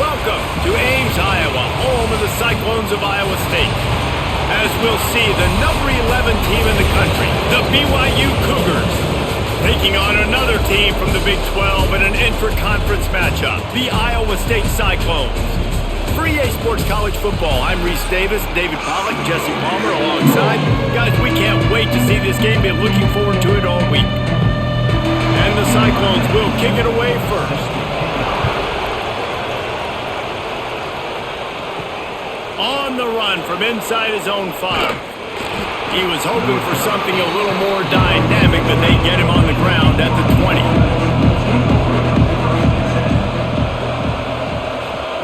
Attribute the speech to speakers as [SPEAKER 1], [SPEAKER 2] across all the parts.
[SPEAKER 1] Welcome to Ames, Iowa, home of the Cyclones of Iowa State. As we'll see, the number 11 team in the country, the BYU Cougars, taking on another team from the Big 12 in an intra-conference matchup, the Iowa State Cyclones. For EA Sports College Football, I'm Reese Davis, David Pollack, Jesse Palmer alongside. Guys, we can't wait to see this game. Been looking forward to it all week. And the Cyclones will kick it away first. On the run from inside his own 5. He was hoping for something a little more dynamic, but they get him on the ground at the 20.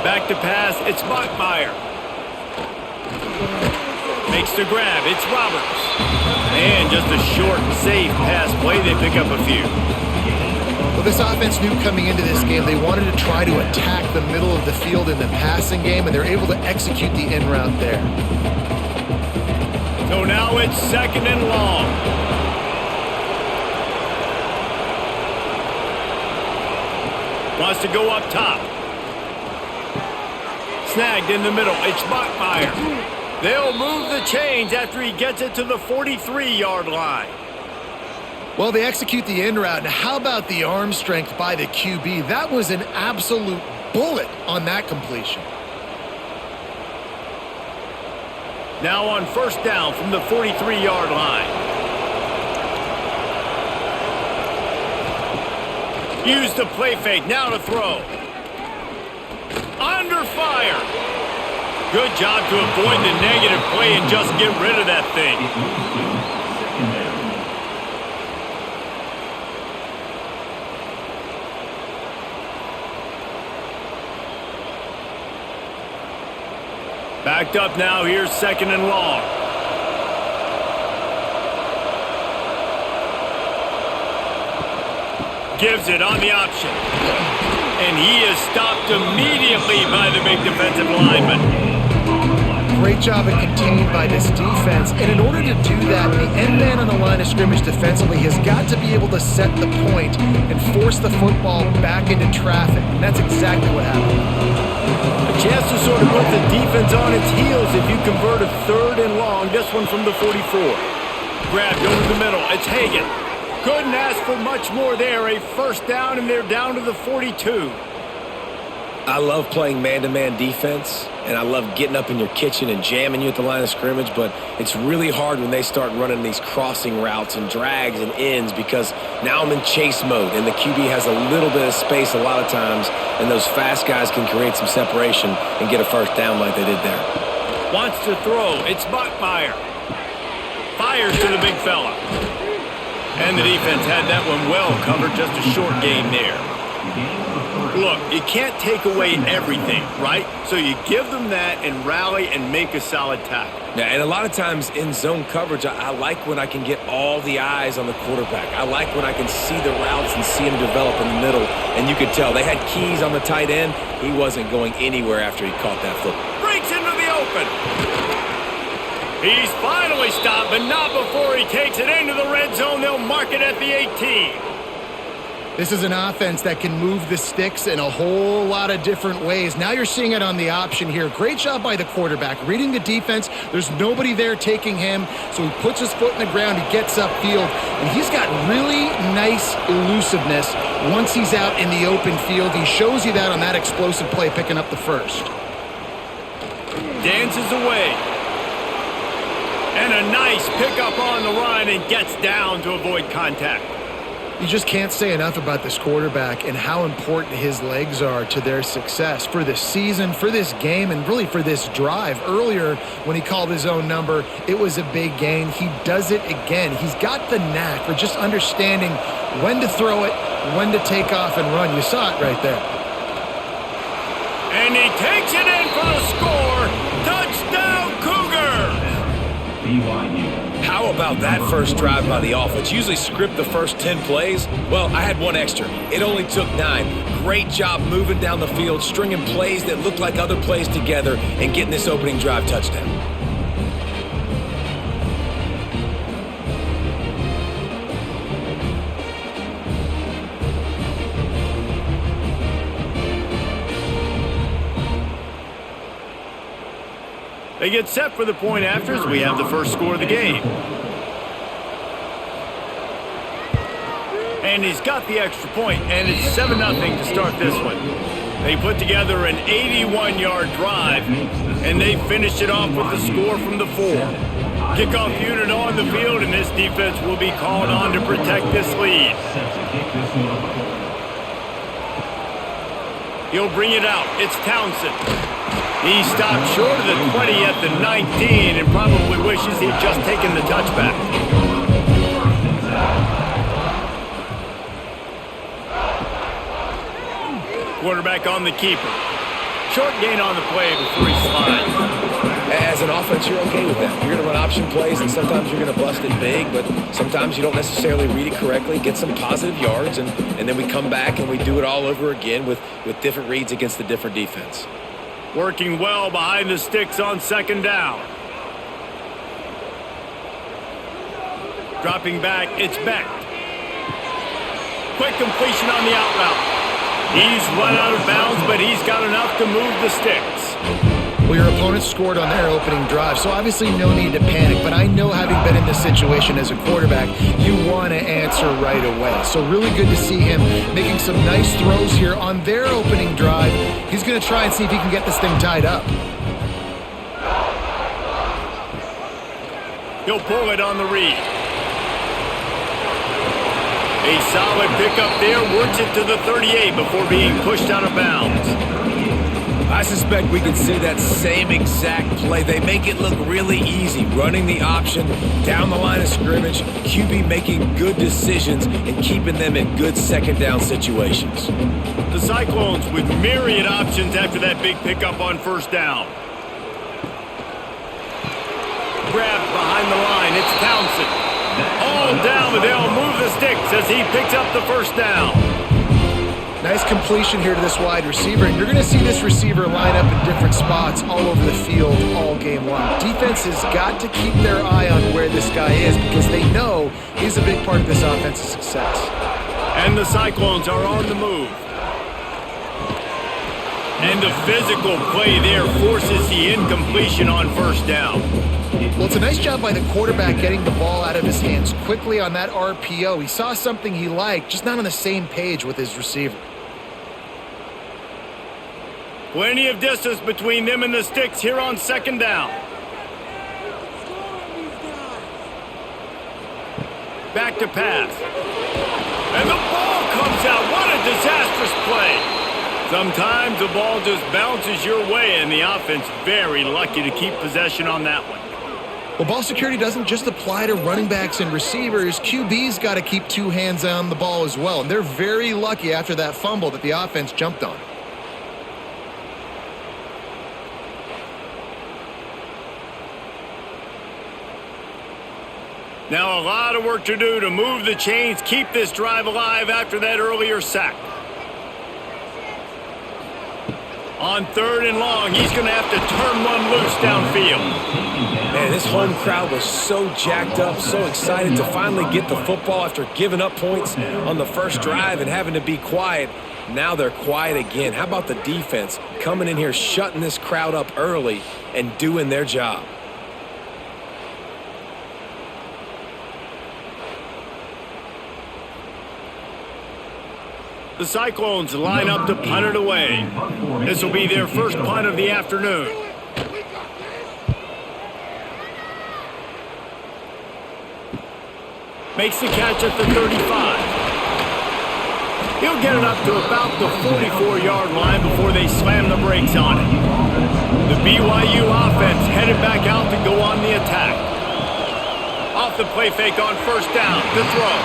[SPEAKER 1] Back to pass, it's Bachmeier. Makes the grab, it's Roberts. And just a short, safe pass play, they pick up a few.
[SPEAKER 2] Well, this offense knew coming into this game they wanted to try to attack the middle of the field in the passing game, and they're able to execute the in route there.
[SPEAKER 1] So now it's 2nd and long. Wants to go up top. Snagged in the middle. It's Bachmeier. They'll move the chains after he gets it to the 43-yard line.
[SPEAKER 2] Well, they execute the in route. Now, how about the arm strength by the QB? That was an absolute bullet on that completion.
[SPEAKER 1] Now on 1st down from the 43-yard line. Use the play fake. Now to throw. Under fire. Good job to avoid the negative play and just get rid of that thing. Backed up now, here's 2nd and long. Gives it on the option. And he is stopped immediately by the big defensive lineman.
[SPEAKER 2] Great job at contained by this defense. And in order to do that, the end man on the line of scrimmage defensively has got to be able to set the point and force the football back into traffic. And that's exactly what happened.
[SPEAKER 1] A chance to sort of put the defense on its heels if you convert a 3rd and long. This one from the 44. Grabbed over the middle. It's Hagan. Couldn't ask for much more there. A 1st down, and they're down to the 42.
[SPEAKER 3] I love playing man-to-man defense, and I love getting up in your kitchen and jamming you at the line of scrimmage, but it's really hard when they start running these crossing routes and drags and ends because now I'm in chase mode, and the QB has a little bit of space a lot of times, and those fast guys can create some separation and get a 1st down like they did there.
[SPEAKER 1] Wants to throw. It's Bachmeier. Fires to the big fella. And the defense had that one well covered, just a short gain there. Look, you can't take away everything, right? So you give them that and rally and make a solid tackle.
[SPEAKER 3] Yeah, and a lot of times in zone coverage, I like when I can get all the eyes on the quarterback. I like when I can see the routes and see him develop in the middle. And you could tell they had keys on the tight end. He wasn't going anywhere after he caught that football.
[SPEAKER 1] Breaks into the open. He's finally stopped, but not before he takes it into the red zone. They'll mark it at the 18.
[SPEAKER 2] This is an offense that can move the sticks in a whole lot of different ways. Now you're seeing it on the option here. Great job by the quarterback. Reading the defense, there's nobody there taking him, so he puts his foot in the ground, he gets upfield, and he's got really nice elusiveness once he's out in the open field. He shows you that on that explosive play, picking up the 1st.
[SPEAKER 1] Dances away. And a nice pickup on the run and gets down to avoid contact.
[SPEAKER 2] You just can't say enough about this quarterback and how important his legs are to their success for this season, for this game, and really for this drive. Earlier, when he called his own number, it was a big gain. He does it again. He's got the knack for just understanding when to throw it, when to take off and run. You saw it right there.
[SPEAKER 1] And he takes it in for the score. Touchdown, Cougars!
[SPEAKER 3] BYU. How about that first drive by the offense? Usually script the first 10 plays. Well, I had one extra. It only took 9. Great job moving down the field, stringing plays that looked like other plays together, and getting this opening drive touchdown.
[SPEAKER 1] They get set for the point after as we have the first score of the game. And he's got the extra point, and it's 7-0 to start this one. They put together an 81-yard drive, and they finished it off with the score from the 4. Kickoff unit on the field, and this defense will be called on to protect this lead. He'll bring it out. It's Townsend. He stopped short of the 20 at the 19 and probably wishes he'd just taken the touchback. Quarterback on the keeper. Short gain on the play before he slides.
[SPEAKER 3] As an offense, you're okay with that. You're going to run option plays, and sometimes you're going to bust it big, but sometimes you don't necessarily read it correctly, get some positive yards, and then we come back and we do it all over again with different reads against the different defense.
[SPEAKER 1] Working well behind the sticks on second down. Dropping back, it's Beck. Quick completion on the out route. He's run out of bounds, but he's got enough to move the sticks.
[SPEAKER 2] Well, your opponent scored on their opening drive, so obviously no need to panic. But I know, having been in this situation as a quarterback, you want to answer right away. So really good to see him making some nice throws here on their opening drive. He's going to try and see if he can get this thing tied up.
[SPEAKER 1] He'll pull it on the read. A solid pickup there, works it to the 38 before being pushed out of bounds.
[SPEAKER 3] I suspect we can see that same exact play. They make it look really easy, running the option down the line of scrimmage, QB making good decisions and keeping them in good second down situations.
[SPEAKER 1] The Cyclones with myriad options after that big pickup on first down. Grabbed behind the line, it's Townsend. All down, but they'll move the sticks as he picks up the first down.
[SPEAKER 2] Nice completion here to this wide receiver, and you're going to see this receiver line up in different spots all over the field all game long. Defense has got to keep their eye on where this guy is because they know he's a big part of this offense's success.
[SPEAKER 1] And the Cyclones are on the move. And the physical play there forces the incompletion on first down.
[SPEAKER 2] Well, it's a nice job by the quarterback getting the ball out of his hands quickly on that RPO. He saw something he liked, just not on the same page with his receiver.
[SPEAKER 1] Plenty of distance between them and the sticks here on second down. Back to pass. And the ball comes out. What a disastrous play. Sometimes the ball just bounces your way, and the offense very lucky to keep possession on that one.
[SPEAKER 2] Well, ball security doesn't just apply to running backs and receivers. QB's got to keep two hands on the ball as well. And they're very lucky after that fumble that the offense jumped on.
[SPEAKER 1] Now a lot of work to do to move the chains, keep this drive alive after that earlier sack. On third and long, he's going to have to turn one loose downfield.
[SPEAKER 3] Man, this home crowd was so jacked up, so excited to finally get the football after giving up points on the first drive and having to be quiet. Now they're quiet again. How about the defense coming in here, shutting this crowd up early and doing their job?
[SPEAKER 1] The Cyclones line up to punt it away. This will be their first punt of the afternoon. Makes the catch at the 35. He'll get it up to about the 44-yard line before they slam the brakes on it. The BYU offense headed back out to go on the attack. Off the play fake on first down to throw.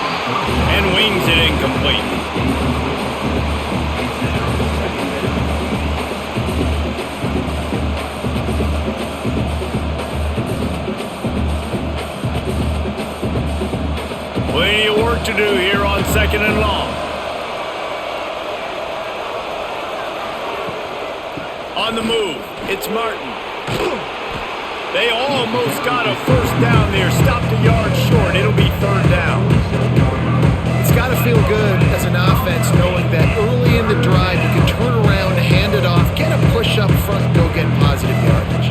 [SPEAKER 1] And wings it incomplete. Plenty of work to do here on second and long. On the move, it's Martin. They almost got a first down there, stopped a yard short. It'll be third down.
[SPEAKER 2] It's got to feel good as an offense knowing that early in the drive you can turn around, hand it off, get a push up front, and go get positive yardage.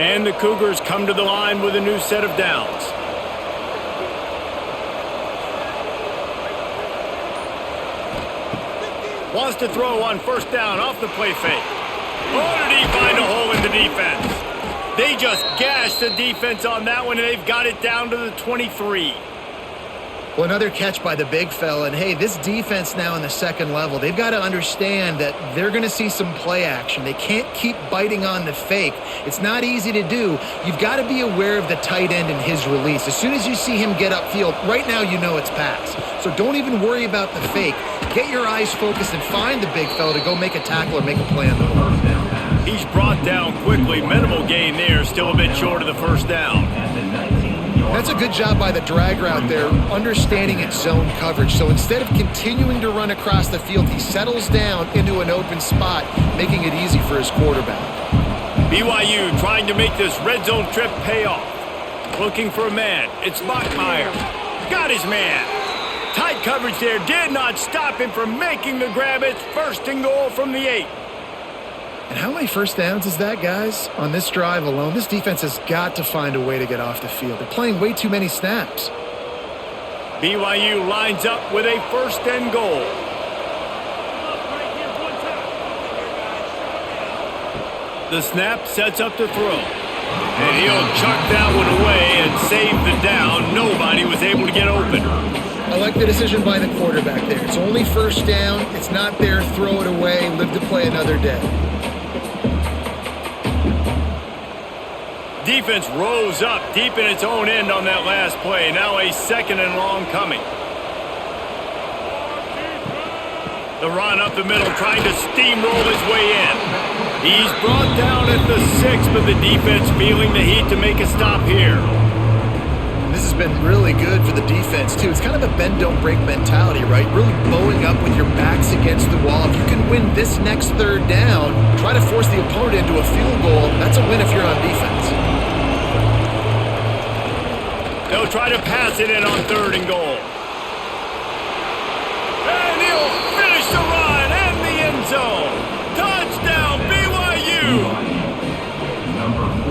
[SPEAKER 1] And the Cougars come to the line with a new set of downs. Wants to throw on first down off the play fake. Oh, did he find a hole in the defense? They just gashed the defense on that one, and they've got it down to the 23.
[SPEAKER 2] Well, another catch by the big fella. And, hey, this defense now in the second level, they've got to understand that they're going to see some play action. They can't keep biting on the fake. It's not easy to do. You've got to be aware of the tight end and his release. As soon as you see him get upfield, right now you know it's pass. So don't even worry about the fake. Get your eyes focused and find the big fella to go make a tackle or make a play on the ball.
[SPEAKER 1] He's brought down quickly. Minimal gain there. Still a bit short of the first down.
[SPEAKER 2] That's a good job by the drag route there, understanding its zone coverage. So instead of continuing to run across the field, he settles down into an open spot, making it easy for his quarterback.
[SPEAKER 1] BYU trying to make this red zone trip pay off. Looking for a man. It's Bachmeier. Got his man. Tight coverage there did not stop him from making the grab. It's first and goal from the 8.
[SPEAKER 2] And how many first downs is that, guys? On this drive alone, this defense has got to find a way to get off the field. They're playing way too many snaps.
[SPEAKER 1] BYU lines up with a first and goal. The snap sets up the throw. And he'll chuck that one away and save the down. Nobody was able to get open.
[SPEAKER 2] I like the decision by the quarterback there. It's only first down. It's not there. Throw it away. Live to play another day.
[SPEAKER 1] Defense rose up deep in its own end on that last play. Now a second and long coming. The run up the middle, trying to steamroll his way in. He's brought down at the 6, but the defense feeling the heat to make a stop here.
[SPEAKER 2] This has been really good for the defense, too. It's kind of a bend-don't-break mentality, right? Really bowing up with your backs against the wall. If you can win this next third down, try to force the opponent into a field goal. That's a win if you're on defense.
[SPEAKER 1] They'll try to pass it in on third and goal. And he'll finish the run and the end zone. Touchdown, BYU!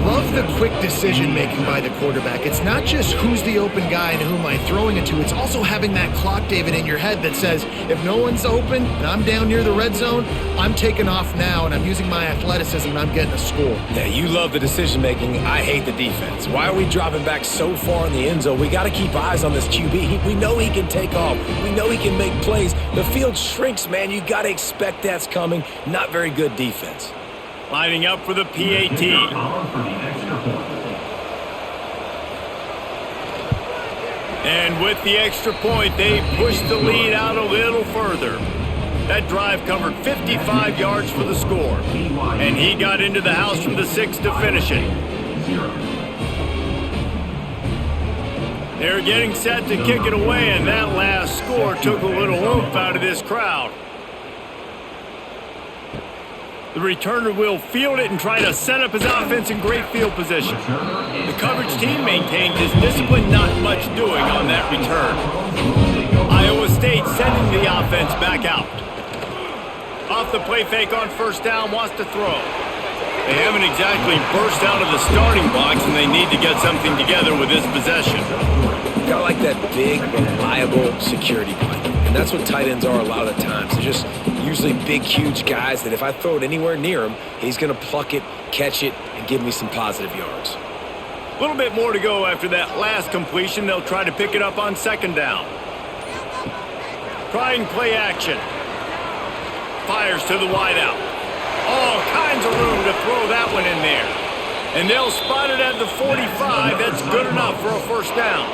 [SPEAKER 2] Love the quick decision-making by the quarterback. It's not just who's the open guy and who am I throwing it to. It's also having that clock, David, in your head that says, if no one's open and I'm down near the red zone, I'm taking off now and I'm using my athleticism and I'm getting a score.
[SPEAKER 3] Yeah, you love the decision-making. I hate the defense. Why are we dropping back so far in the end zone? We got to keep eyes on this QB. We know he can take off. We know he can make plays. The field shrinks, man. You got to expect that's coming. Not very good defense.
[SPEAKER 1] Lining up for the PAT. And with the extra point, they pushed the lead out a little further. That drive covered 55 yards for the score. And he got into the house from the 6 to finish it. They're getting set to kick it away, and that last score took a little oomph out of this crowd. The returner will field it and try to set up his offense in great field position. The coverage team maintained his discipline, not much doing on that return. Iowa State sending the offense back out. Off the play fake on first down, wants to throw. They haven't exactly burst out of the starting blocks, and they need to get something together with this possession.
[SPEAKER 3] Got like that big, reliable security blanket. And that's what tight ends are a lot of the times. They're just usually big, huge guys that if I throw it anywhere near him, he's going to pluck it, catch it, and give me some positive yards.
[SPEAKER 1] A little bit more to go after that last completion. They'll try to pick it up on second down. Trying play action. Fires to the wideout. All kinds of room to throw that one in there. And they'll spot it at the 45. That's good enough for a first down.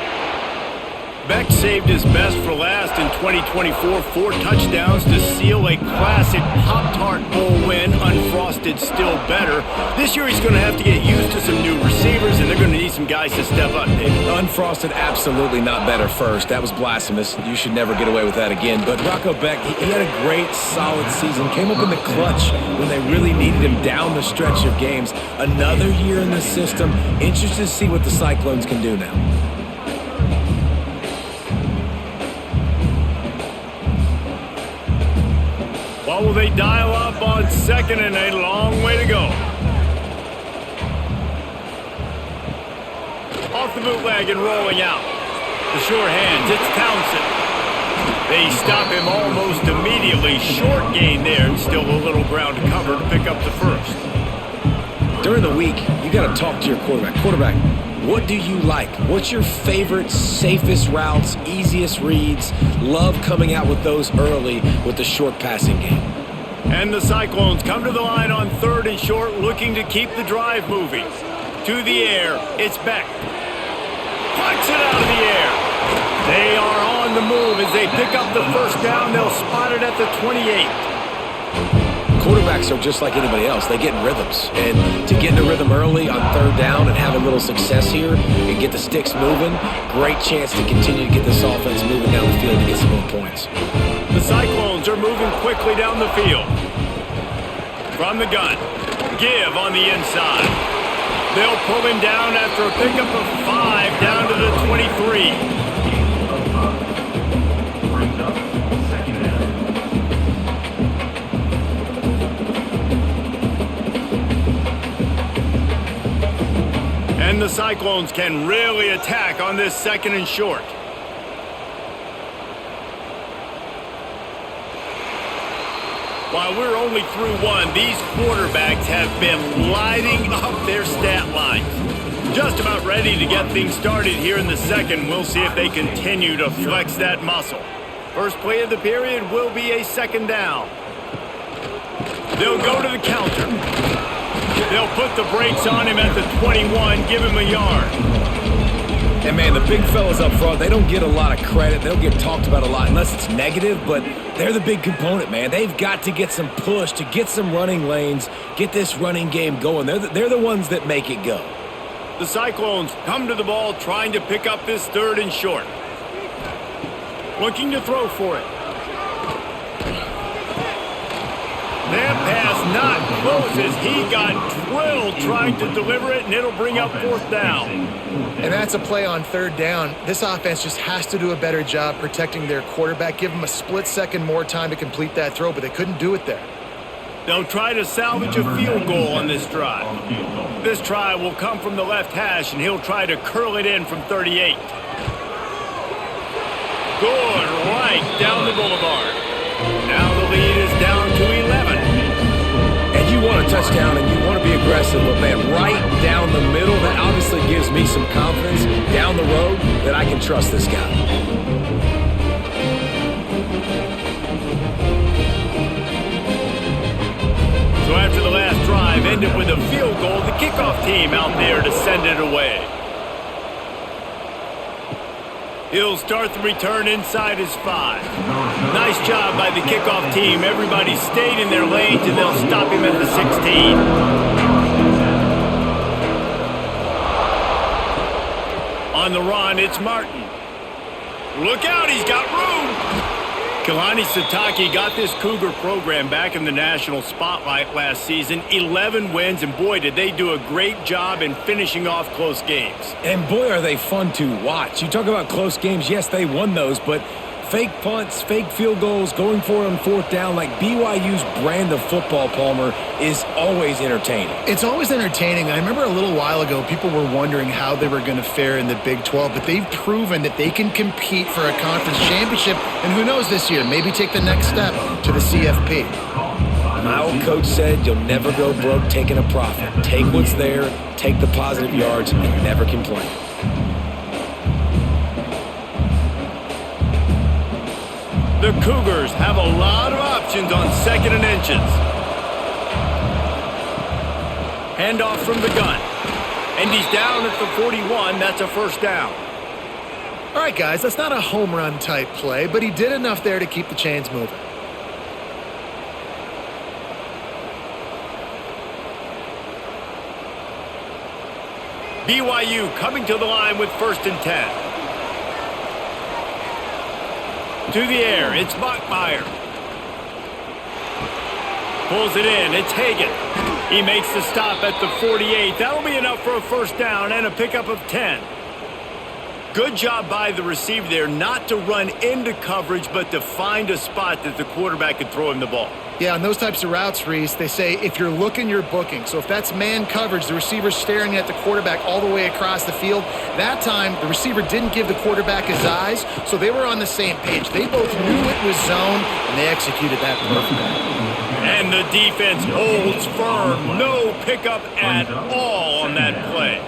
[SPEAKER 1] Beck saved his best for last in 2024. 4 touchdowns to seal a classic Pop-Tart Bowl win. Unfrosted still better. This year he's going to have to get used to some new receivers, and they're going to need some guys to step up, David.
[SPEAKER 3] Unfrosted, absolutely not better first. That was blasphemous. You should never get away with that again. But Rocco Beck, he had a great, solid season. Came up in the clutch when they really needed him down the stretch of games. Another year in the system. Interested to see what the Cyclones can do now.
[SPEAKER 1] What will they dial up on second and a long way to go? the bootleg and rolling out. The sure hands, it's Townsend. They stop him almost immediately. Short gain there, and still a little ground to cover to pick up the first.
[SPEAKER 3] During the week, you got to talk to your quarterback. Quarterback, what do you like? What's your favorite, safest routes, easiest reads? Love coming out with those early with the short passing game.
[SPEAKER 1] And the Cyclones come to the line on 3rd and short, looking to keep the drive moving. To the air, it's Beck. Puts it out of the air. They are on the move as they pick up the first down. They'll spot it at the 28.
[SPEAKER 3] Quarterbacks are just like anybody else. They get in rhythms. And to get in a rhythm early on 3rd down and have a little success here and get the sticks moving, great chance to continue to get this offense moving down the field to get some more points.
[SPEAKER 1] The Cyclones are moving quickly down the field. From the gun, give on the inside. They'll pull him down after a pickup of 5 down to the 23. And the Cyclones can really attack on this 2nd and short. While we're only through one, these quarterbacks have been lighting up their stat lines. Just about ready to get things started here in the 2nd. We'll see if they continue to flex that muscle. First play of the period will be a 2nd down. They'll go to the counter. They'll put the brakes on him at the 21, give him a yard.
[SPEAKER 3] And, man, the big fellas up front, they don't get a lot of credit. They'll get talked about a lot unless it's negative, but they're the big component, man. They've got to get some push, to get some running lanes, get this running game going. They're the ones that make it go.
[SPEAKER 1] The Cyclones come to the ball trying to pick up this 3rd and short. Looking to throw for it. That pass not close as he got drilled trying to deliver it, and it'll bring up 4th down.
[SPEAKER 2] And that's a play on 3rd down. This offense just has to do a better job protecting their quarterback. Give them a split second more time to complete that throw, but they couldn't do it there.
[SPEAKER 1] They'll try to salvage a field goal on this drive. This try will come from the left hash, and he'll try to curl it in from 38. Good right down the boulevard. Now the lead is down to 11.
[SPEAKER 3] And you want a touchdown and you want to be aggressive, but, man, right down the middle, that obviously gives me some confidence down the road that I can trust this guy.
[SPEAKER 1] So after the last drive ended with a field goal, the kickoff team out there to send it away. He'll start the return inside his 5. Nice job by the kickoff team. Everybody stayed in their lanes, and they'll stop him at the 16. On the run, it's Martin. Look out, he's got room. Kalani Sitake got this Cougar program back in the national spotlight last season. 11 wins, and boy, did they do a great job in finishing off close games.
[SPEAKER 3] And boy, are they fun to watch. You talk about close games, yes, they won those, but fake punts, fake field goals, going for it on 4th down, like BYU's brand of football, Palmer, is always entertaining.
[SPEAKER 2] It's always entertaining. I remember a little while ago, people were wondering how they were going to fare in the Big 12, but they've proven that they can compete for a conference championship, and who knows this year, maybe take the next step to the CFP.
[SPEAKER 3] My old coach said you'll never go broke taking a profit. Take what's there, take the positive yards, and never complain.
[SPEAKER 1] The Cougars have a lot of options on 2nd and inches. Handoff from the gun. And he's down at the 41. That's a 1st down.
[SPEAKER 2] All right, guys, that's not a home run type play, but he did enough there to keep the chains moving.
[SPEAKER 1] BYU coming to the line with 1st and 10. To the air, it's Bachmeier. Pulls it in, it's Hagan. He makes the stop at the 48. That'll be enough for a 1st down and a pickup of 10. Good job by the receiver there not to run into coverage, but to find a spot that the quarterback could throw him the ball.
[SPEAKER 2] Yeah, on those types of routes, Reese, they say if you're looking, you're booking. So if that's man coverage, the receiver's staring at the quarterback all the way across the field. That time, the receiver didn't give the quarterback his eyes, so they were on the same page. They both knew it was zone, and they executed that perfectly.
[SPEAKER 1] And the defense holds firm. No pickup at all on that play.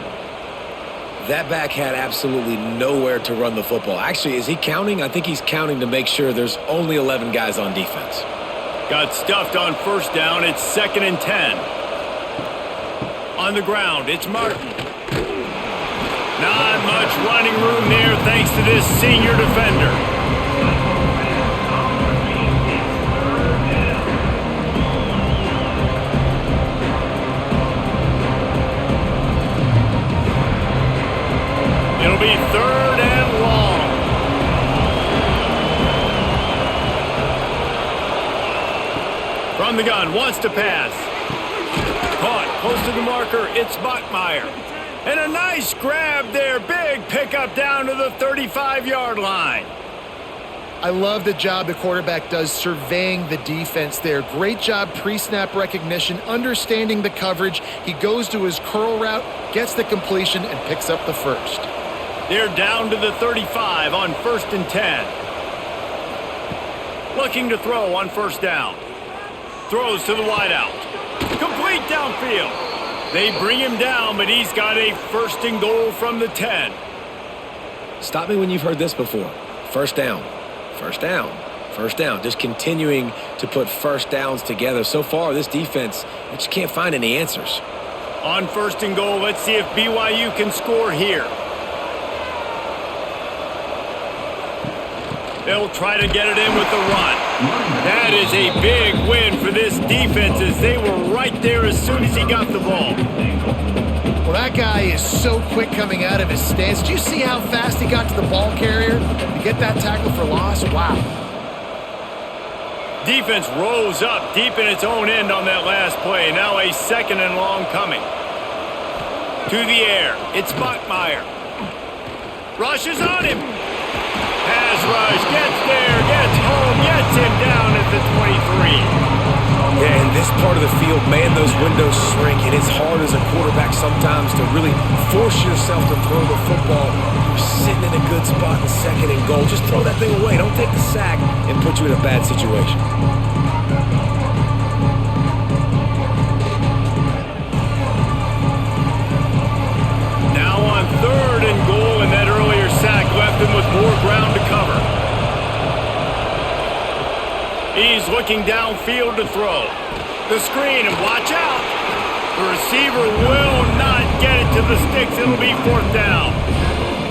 [SPEAKER 3] That back had absolutely nowhere to run the football. Actually, is he counting? I think he's counting to make sure there's only 11 guys on defense.
[SPEAKER 1] Got stuffed on first down. It's 2nd and 10. On the ground, it's Martin. Not much running room there thanks to this senior defender. It'll be 3rd and long. From the gun, wants to pass. Caught, close to the marker, it's Bachmeier. And a nice grab there, big pickup down to the 35-yard line.
[SPEAKER 2] I love the job the quarterback does surveying the defense there. Great job pre-snap recognition, understanding the coverage. He goes to his curl route, gets the completion, and picks up the first.
[SPEAKER 1] They're down to the 35 on 1st and 10. Looking to throw on first down. Throws to the wideout. Complete downfield. They bring him down, but he's got a 1st and goal from the 10.
[SPEAKER 3] Stop me when you've heard this before. First down. First down. First down. Just continuing to put first downs together. So far, this defense, I just can't find any answers.
[SPEAKER 1] On 1st and goal, let's see if BYU can score here. They'll try to get it in with the run. That is a big win for this defense as they were right there as soon as he got the ball.
[SPEAKER 2] Well, that guy is so quick coming out of his stance. Did you see how fast he got to the ball carrier to get that tackle for loss? Wow.
[SPEAKER 1] Defense rose up deep in its own end on that last play. Now a 2nd and long coming. To the air. It's Bachmeier. Rushes on him. Pass rush, gets there, gets home, gets him down at the 23.
[SPEAKER 3] Yeah, in this part of the field, man, those windows shrink, and it's hard as a quarterback sometimes to really force yourself to throw the football. You're sitting in a good spot in 2nd and goal. Just throw that thing away. Don't take the sack and put you in a bad situation.
[SPEAKER 1] Now on 3rd and goal, and that earlier sack left him with more ground to cover. He's looking downfield to throw. The screen, and watch out. The receiver will not get it to the sticks. It'll be 4th down.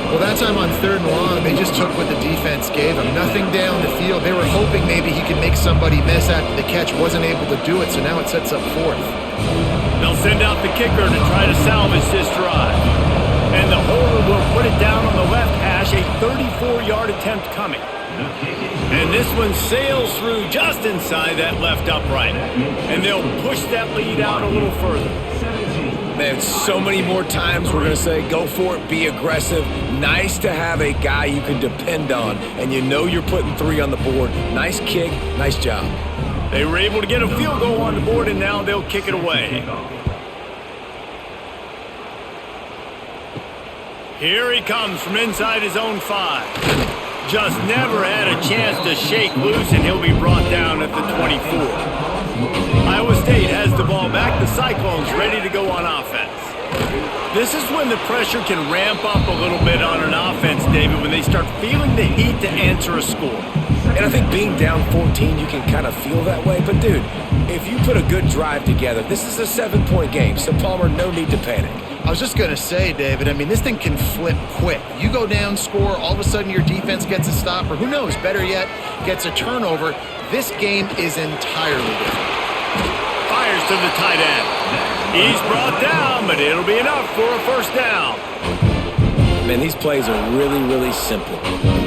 [SPEAKER 2] Well, that time on 3rd and long, they just took what the defense gave him. Nothing down the field. They were hoping maybe he could make somebody miss after the catch. Wasn't able to do it, so now it sets up 4th.
[SPEAKER 1] They'll send out the kicker to try to salvage this drive. And the holder will put it down on the left hash, a 34-yard attempt coming. And this one sails through just inside that left upright. And they'll push that lead out a little further.
[SPEAKER 3] Man, so many more times we're going to say, go for it, be aggressive. Nice to have a guy you can depend on, and you know you're putting 3 on the board. Nice kick, nice job.
[SPEAKER 1] They were able to get a field goal on the board, and now they'll kick it away. Here he comes from inside his own 5. Just never had a chance to shake loose, and he'll be brought down at the 24. Iowa State has the ball back. The Cyclones ready to go on offense. This is when the pressure can ramp up a little bit on an offense, David, when they start feeling the heat to answer a score.
[SPEAKER 3] And I think being down 14, you can kind of feel that way. But, dude, if you put a good drive together, this is a 7-point game. So, Palmer, no need to panic.
[SPEAKER 2] I was just going to say, David, I mean, this thing can flip quick. You go down, score, all of a sudden your defense gets a stop, or who knows, better yet, gets a turnover. This game is entirely different.
[SPEAKER 1] Fires to the tight end. He's brought down, but it'll be enough for a 1st down.
[SPEAKER 3] Man, these plays are really, really simple.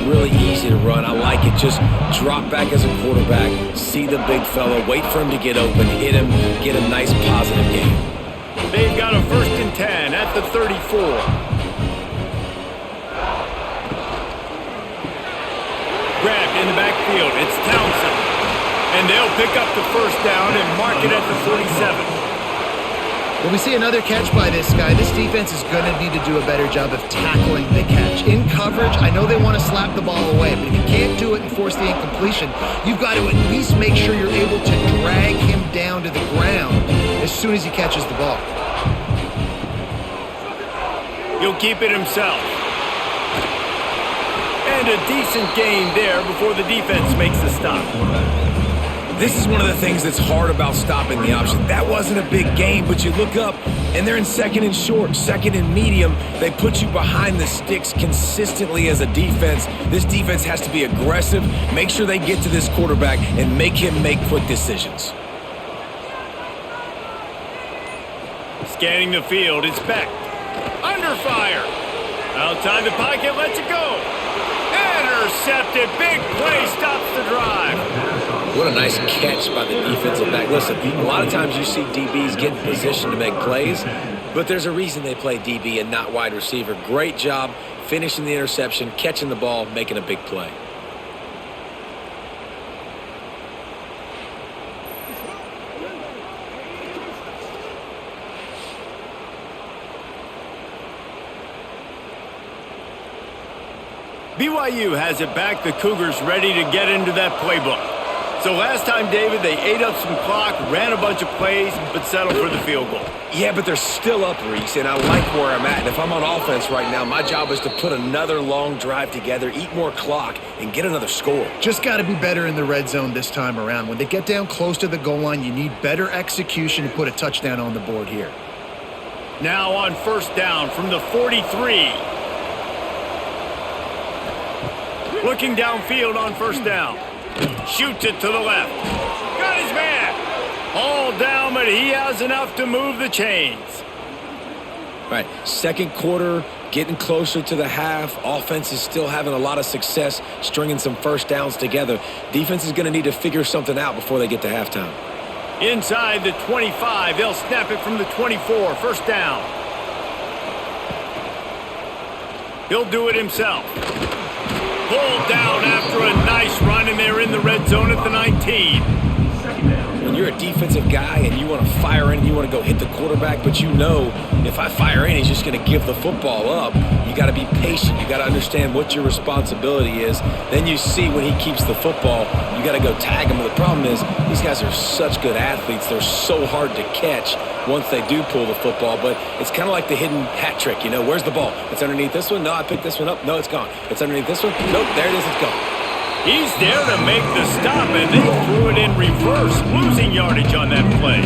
[SPEAKER 3] Really easy to run. I like it. Just drop back as a quarterback, see the big fella, wait for him to get open, hit him, get a nice positive game.
[SPEAKER 1] They've got a 1st and 10 at the 34. field. It's Townsend. And they'll pick up the first down and mark it at the 47.
[SPEAKER 2] When we see another catch by this guy, this defense is going to need to do a better job of tackling the catch. In coverage, I know they want to slap the ball away, but if you can't do it and force the incompletion, you've got to at least make sure you're able to drag him down to the ground as soon as he catches the ball.
[SPEAKER 1] He'll keep it himself. And a decent gain there before the defense makes the stop.
[SPEAKER 3] This is one of the things that's hard about stopping the option. That wasn't a big gain, but you look up, and they're in second and short, second and medium. They put you behind the sticks consistently as a defense. This defense has to be aggressive, make sure they get to this quarterback, and make him make quick decisions.
[SPEAKER 1] Scanning the field, it's Beck. Under fire. Outside the pocket, lets it go. Intercepted. Big play stops the drive.
[SPEAKER 3] What a nice catch by the defensive back. Listen, a lot of times you see DBs get in position to make plays, but there's a reason they play DB and not wide receiver. Great job finishing the interception, catching the ball, making a big play.
[SPEAKER 1] BYU has it back. The Cougars ready to get into that playbook. So last time, David, they ate up some clock, ran a bunch of plays, but settled for the field goal.
[SPEAKER 3] Yeah, but they're still up, Reese, and I like where I'm at. And if I'm on offense right now, my job is to put another long drive together, eat more clock, and get another score.
[SPEAKER 2] Just got to be better in the red zone this time around. When they get down close to the goal line, you need better execution to put a touchdown on the board here.
[SPEAKER 1] Now on first down from the 43. Looking downfield on first down. Shoots it to the left. Got his man. All down, but he has enough to move the chains.
[SPEAKER 3] All right, second quarter, getting closer to the half. Offense is still having a lot of success stringing some first downs together. Defense is going to need to figure something out before they get to halftime.
[SPEAKER 1] Inside the 25, they'll snap it from the 24. First down. He'll do it himself. Pulled down after a nice run, and they're in the red zone at the 19.
[SPEAKER 3] When you're a defensive guy and you want to fire in, you want to go hit the quarterback, but you know if I fire in, he's just going to give the football up. You got to be patient. You got to understand what your responsibility is. Then you see when he keeps the football, you got to go tag him. But the problem is these guys are such good athletes. They're so hard to catch once they do pull the football. But it's kind of like the hidden hat trick. You know, where's the ball? It's underneath this one. No, I picked this one up. No, it's gone. It's underneath this one. Nope, there it is. It's gone.
[SPEAKER 1] He's there to make the stop, and they threw it in reverse, losing yardage on that play.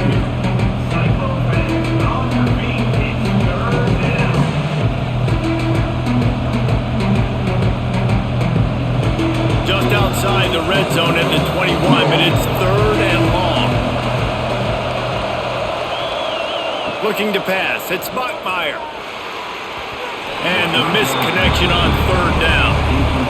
[SPEAKER 1] Just outside the red zone at the 21, but it's third and long. Looking to pass, it's Bachmeier. And the missed connection on third down.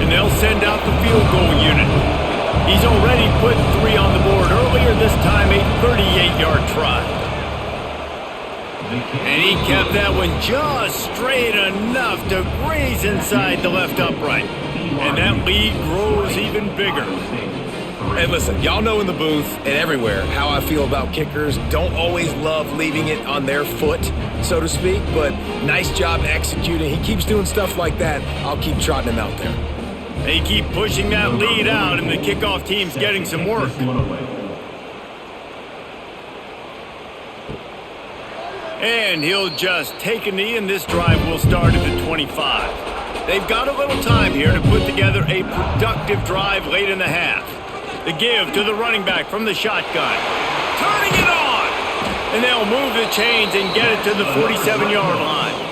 [SPEAKER 1] They'll send out the field goal unit. He's already put 3 on the board earlier, this time a 38-yard try. And he kept that one just straight enough to graze inside the left upright. And that lead grows even bigger.
[SPEAKER 3] Hey, listen, y'all know in the booth and everywhere how I feel about kickers. Don't always love leaving it on their foot, so to speak, but nice job executing. He keeps doing stuff like that. I'll keep trotting him out there.
[SPEAKER 1] They keep pushing that lead out, and the kickoff team's getting some work. And he'll just take a knee, and this drive will start at the 25. They've got a little time here to put together a productive drive late in the half. The give to the running back from the shotgun. Turning it on! And they'll move the chains and get it to the 47-yard line.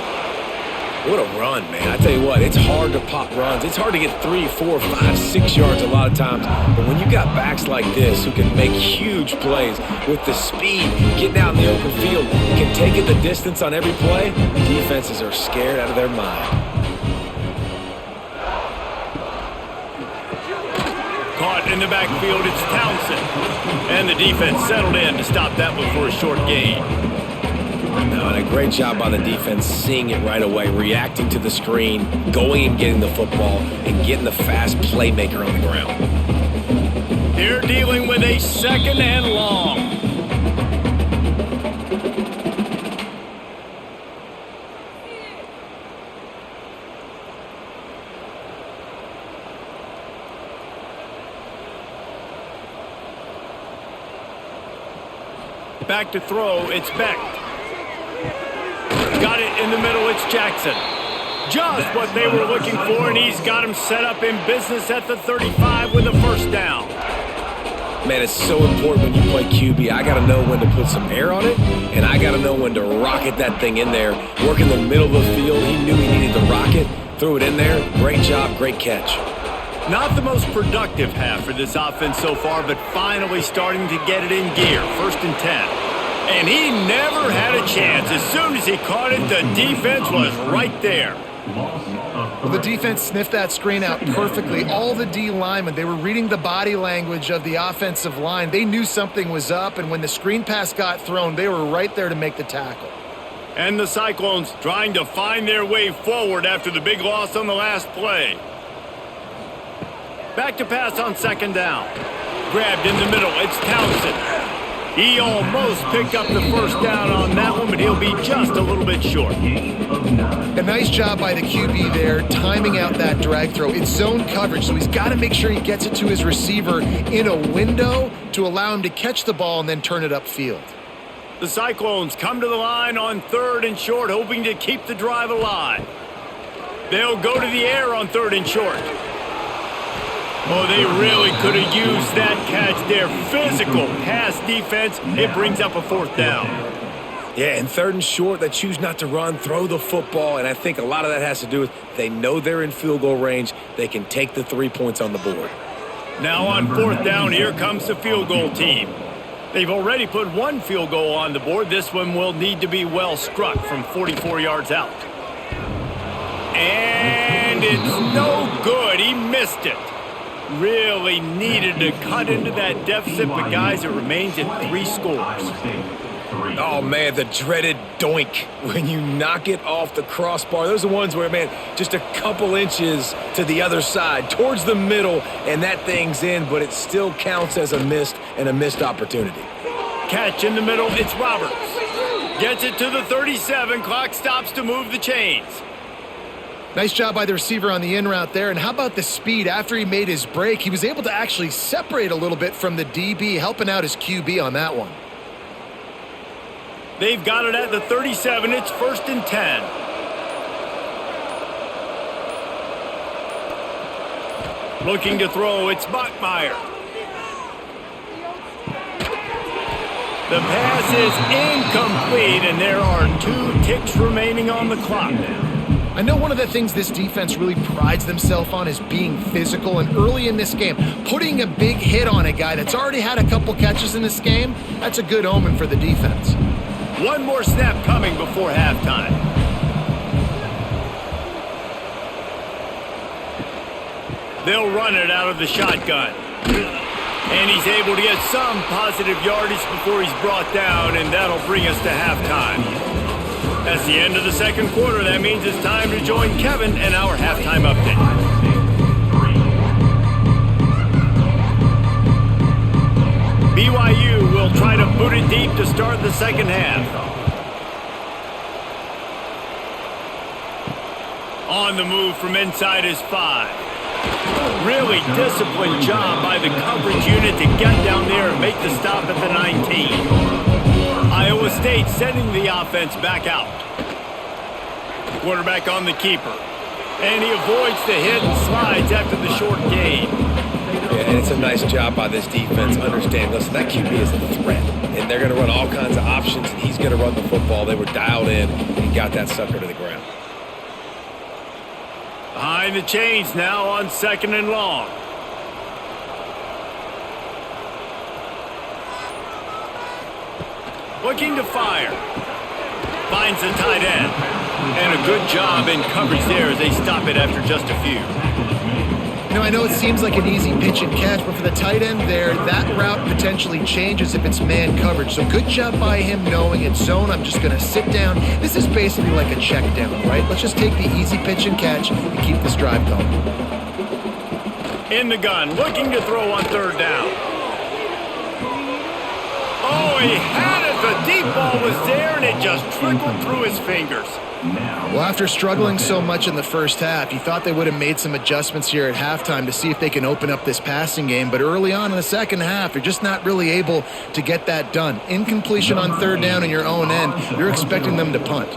[SPEAKER 3] What a run, man. I tell you what, it's hard to pop runs. It's hard to get 3, 4, 5, 6 yards a lot of times. But when you got backs like this who can make huge plays with the speed, getting out in the open field, can take it the distance on every play, defenses are scared out of their mind.
[SPEAKER 1] Caught Out in the backfield, it's Townsend. And the defense settled in to stop that one for a short gain.
[SPEAKER 3] No, and a great job by the defense seeing it right away, reacting to the screen, going and getting the football, and getting the fast playmaker on the ground.
[SPEAKER 1] They're dealing with a 2nd and long. Back to throw, it's Beck. Got it in the middle, it's Jackson. Just what they were looking for, and he's got him set up in business at the 35 with a first down.
[SPEAKER 3] Man, it's so important when you play QB. I got to know when to put some air on it, and I got to know when to rocket that thing in there. Work in the middle of the field. He knew he needed to rocket, threw it in there. Great job, great catch.
[SPEAKER 1] Not the most productive half for this offense so far, but finally starting to get it in gear. 1st and 10. And he never had a chance. As soon as he caught it, the defense was right there.
[SPEAKER 2] Well, the defense sniffed that screen out perfectly. All the D linemen, they were reading the body language of the offensive line. They knew something was up, and when the screen pass got thrown, they were right there to make the tackle.
[SPEAKER 1] And the Cyclones trying to find their way forward after the big loss on the last play. Back to pass on 2nd down. Grabbed in the middle, it's Townsend. He almost picked up the first down on that one, but he'll be just a little bit short.
[SPEAKER 2] A nice job by the QB there, timing out that drag throw. It's zone coverage, so he's got to make sure he gets it to his receiver in a window to allow him to catch the ball and then turn it upfield.
[SPEAKER 1] The Cyclones come to the line on 3rd and short, hoping to keep the drive alive. They'll go to the air on 3rd and short. Oh, they really could have used that catch there. Physical pass defense. It brings up a 4th down.
[SPEAKER 3] Yeah, and 3rd and short, they choose not to run, throw the football, and I think a lot of that has to do with they know they're in field goal range. They can take the 3 points on the board.
[SPEAKER 1] Now on 4th down, here comes the field goal team. They've already put 1 field goal on the board. This one will need to be well struck from 44 yards out. And it's no good. He missed it. Really needed to cut into that deficit, but guys, it remains at 3 scores.
[SPEAKER 3] Oh, man, the dreaded doink when you knock it off the crossbar. Those are the ones where, man, just a couple inches to the other side, towards the middle, and that thing's in, but it still counts as a missed opportunity.
[SPEAKER 1] Catch in the middle, it's Roberts. Gets it to the 37, clock stops to move the chains.
[SPEAKER 2] Nice job by the receiver on the in route there. And how about the speed? After he made his break, he was able to actually separate a little bit from the DB, helping out his QB on that one.
[SPEAKER 1] They've got it at the 37. It's 1st and 10. Looking to throw, it's Bachmeier. The pass is incomplete, and there are 2 ticks remaining on the clock.
[SPEAKER 2] I know one of the things this defense really prides themselves on is being physical, and early in this game, putting a big hit on a guy that's already had a couple catches in this game, that's a good omen for the defense.
[SPEAKER 1] 1 more snap coming before halftime. They'll run it out of the shotgun. And he's able to get some positive yardage before he's brought down, and that'll bring us to halftime. That's the end of the 2nd quarter. That means it's time to join Kevin and our halftime update. BYU will try to boot it deep to start the 2nd half. On the move from inside his 5. Really disciplined job by the coverage unit to get down there and make the stop at the 19. Iowa State sending the offense back out. Quarterback on the keeper. And he avoids the hit and slides after the short gain.
[SPEAKER 3] Yeah, and it's a nice job by this defense. Understand, listen, that QB is a threat. And they're going to run all kinds of options, and he's going to run the football. They were dialed in and got that sucker to the ground.
[SPEAKER 1] Behind the chains now on 2nd and long. Looking to fire. Finds the tight end. And a good job in coverage there as they stop it after just a few.
[SPEAKER 2] I know it seems like an easy pitch and catch, but for the tight end there, that route potentially changes if it's man coverage. So good job by him knowing it's zone. I'm just going to sit down. This is basically like a check down, right? Let's just take the easy pitch and catch and keep this drive going.
[SPEAKER 1] In the gun, looking to throw on third down. Oh, he had it. The deep ball was there, and it just trickled through his fingers.
[SPEAKER 2] Well, after struggling so much in the first half, you thought they would have made some adjustments here at halftime to see if they can open up this passing game. But early on in the second half, you're just not really able to get that done. Incompletion on third down in your own end, you're expecting them to punt.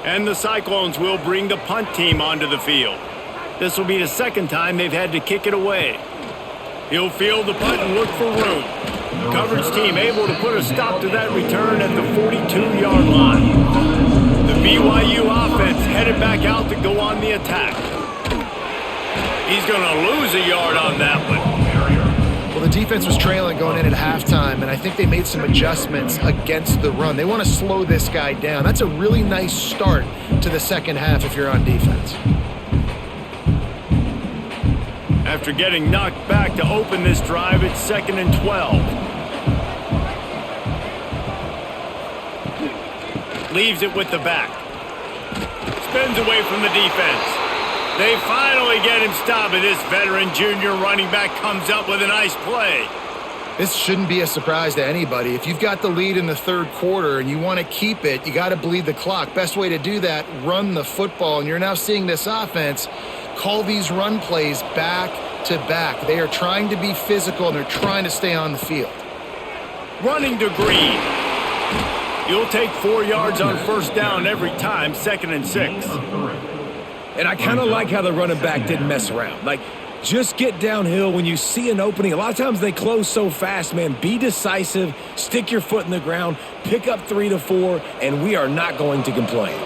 [SPEAKER 1] And the Cyclones will bring the punt team onto the field. This will be the second time they've had to kick it away. He'll field the punt and look for room. Coverage team able to put a stop to that return at the 42-yard line. The BYU offense headed back out to go on the attack. He's going to lose a yard on that one.
[SPEAKER 2] Well, the defense was trailing going in at halftime, and I think they made some adjustments against the run. They want to slow this guy down. That's a really nice start to the second half if you're on defense.
[SPEAKER 1] After getting knocked back to open this drive, it's 2nd and 12. Leaves it with the back. Spins away from the defense. They finally get him stopped, and this veteran junior running back comes up with a nice play.
[SPEAKER 2] This shouldn't be a surprise to anybody. If you've got the lead in the third quarter and you want to keep it, you got to bleed the clock. Best way to do that, run the football. And you're now seeing this offense call these run plays back to back. They are trying to be physical, and they're trying to stay on the field.
[SPEAKER 1] Running to Green. You'll take 4 yards on first down every time, 2nd and 6.
[SPEAKER 3] And I kind of like how the running back didn't mess around. Like, just get downhill when you see an opening. A lot of times they close so fast, man. Be decisive, stick your foot in the ground, pick up 3 to 4, and we are not going to complain.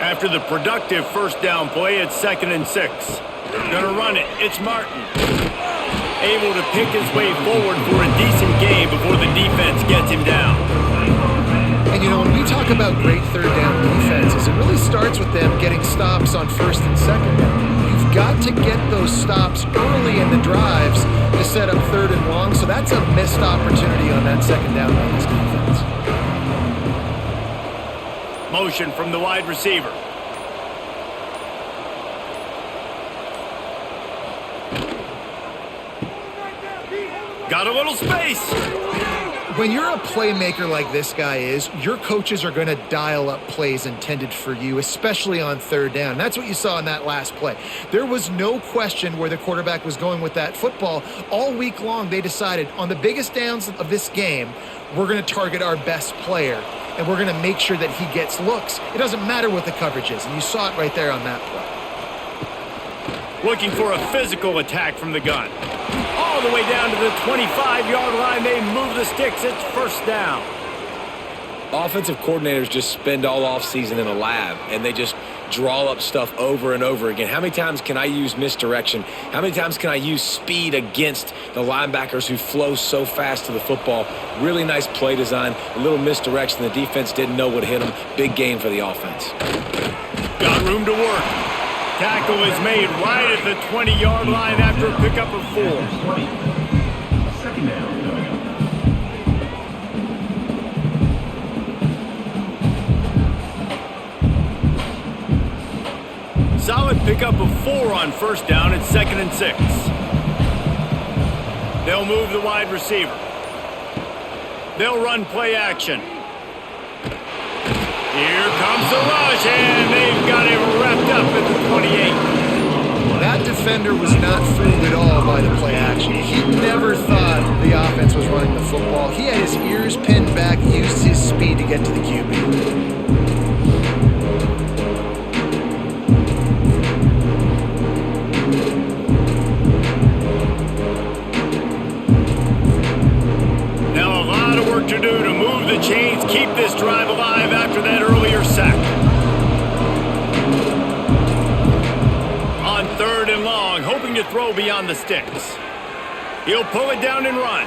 [SPEAKER 1] After the productive first down play, it's 2nd and 6. Gonna run it. It's Martin. Able to pick his way forward for a decent gain before the defense gets him down.
[SPEAKER 2] And, when we talk about great third down defenses, it really starts with them getting stops on first and second down. You've got to get those stops early in the drives to set up third and long, so that's a missed opportunity on that second down by this defense.
[SPEAKER 1] Motion from the wide receiver. Got a little space.
[SPEAKER 2] When you're a playmaker like this guy is, your coaches are going to dial up plays intended for you, especially on third down. That's what you saw in that last play. There was no question where the quarterback was going with that football. All week long, they decided on the biggest downs of this game, we're going to target our best player, and we're going to make sure that he gets looks. It doesn't matter what the coverage is, and you saw it right there on that play.
[SPEAKER 1] Looking for a physical attack from the gun. All the way down to the 25-yard line. They move the sticks. It's first down.
[SPEAKER 3] Offensive coordinators just spend all offseason in a lab, and they just draw up stuff over and over again. How many times can I use misdirection? How many times can I use speed against the linebackers who flow so fast to the football? Really nice play design. A little misdirection. The defense didn't know what hit them. Big gain for the offense.
[SPEAKER 1] Got room to work. Tackle is made right at the 20-yard line after a pickup of 4.
[SPEAKER 4] Second down.
[SPEAKER 1] Solid pickup of 4 on first down. It's 2nd and 6. They'll move the wide receiver. They'll run play action. Here comes the rush, and they've got him wrapped up at the 28.
[SPEAKER 2] That defender was not fooled at all by the play action. He never thought the offense was running the football. He had his ears pinned back, used his speed to get to the QB.
[SPEAKER 1] To do to move the chains, keep this drive alive after that earlier sack. On 3rd and long, hoping to throw beyond the sticks. He'll pull it down and run,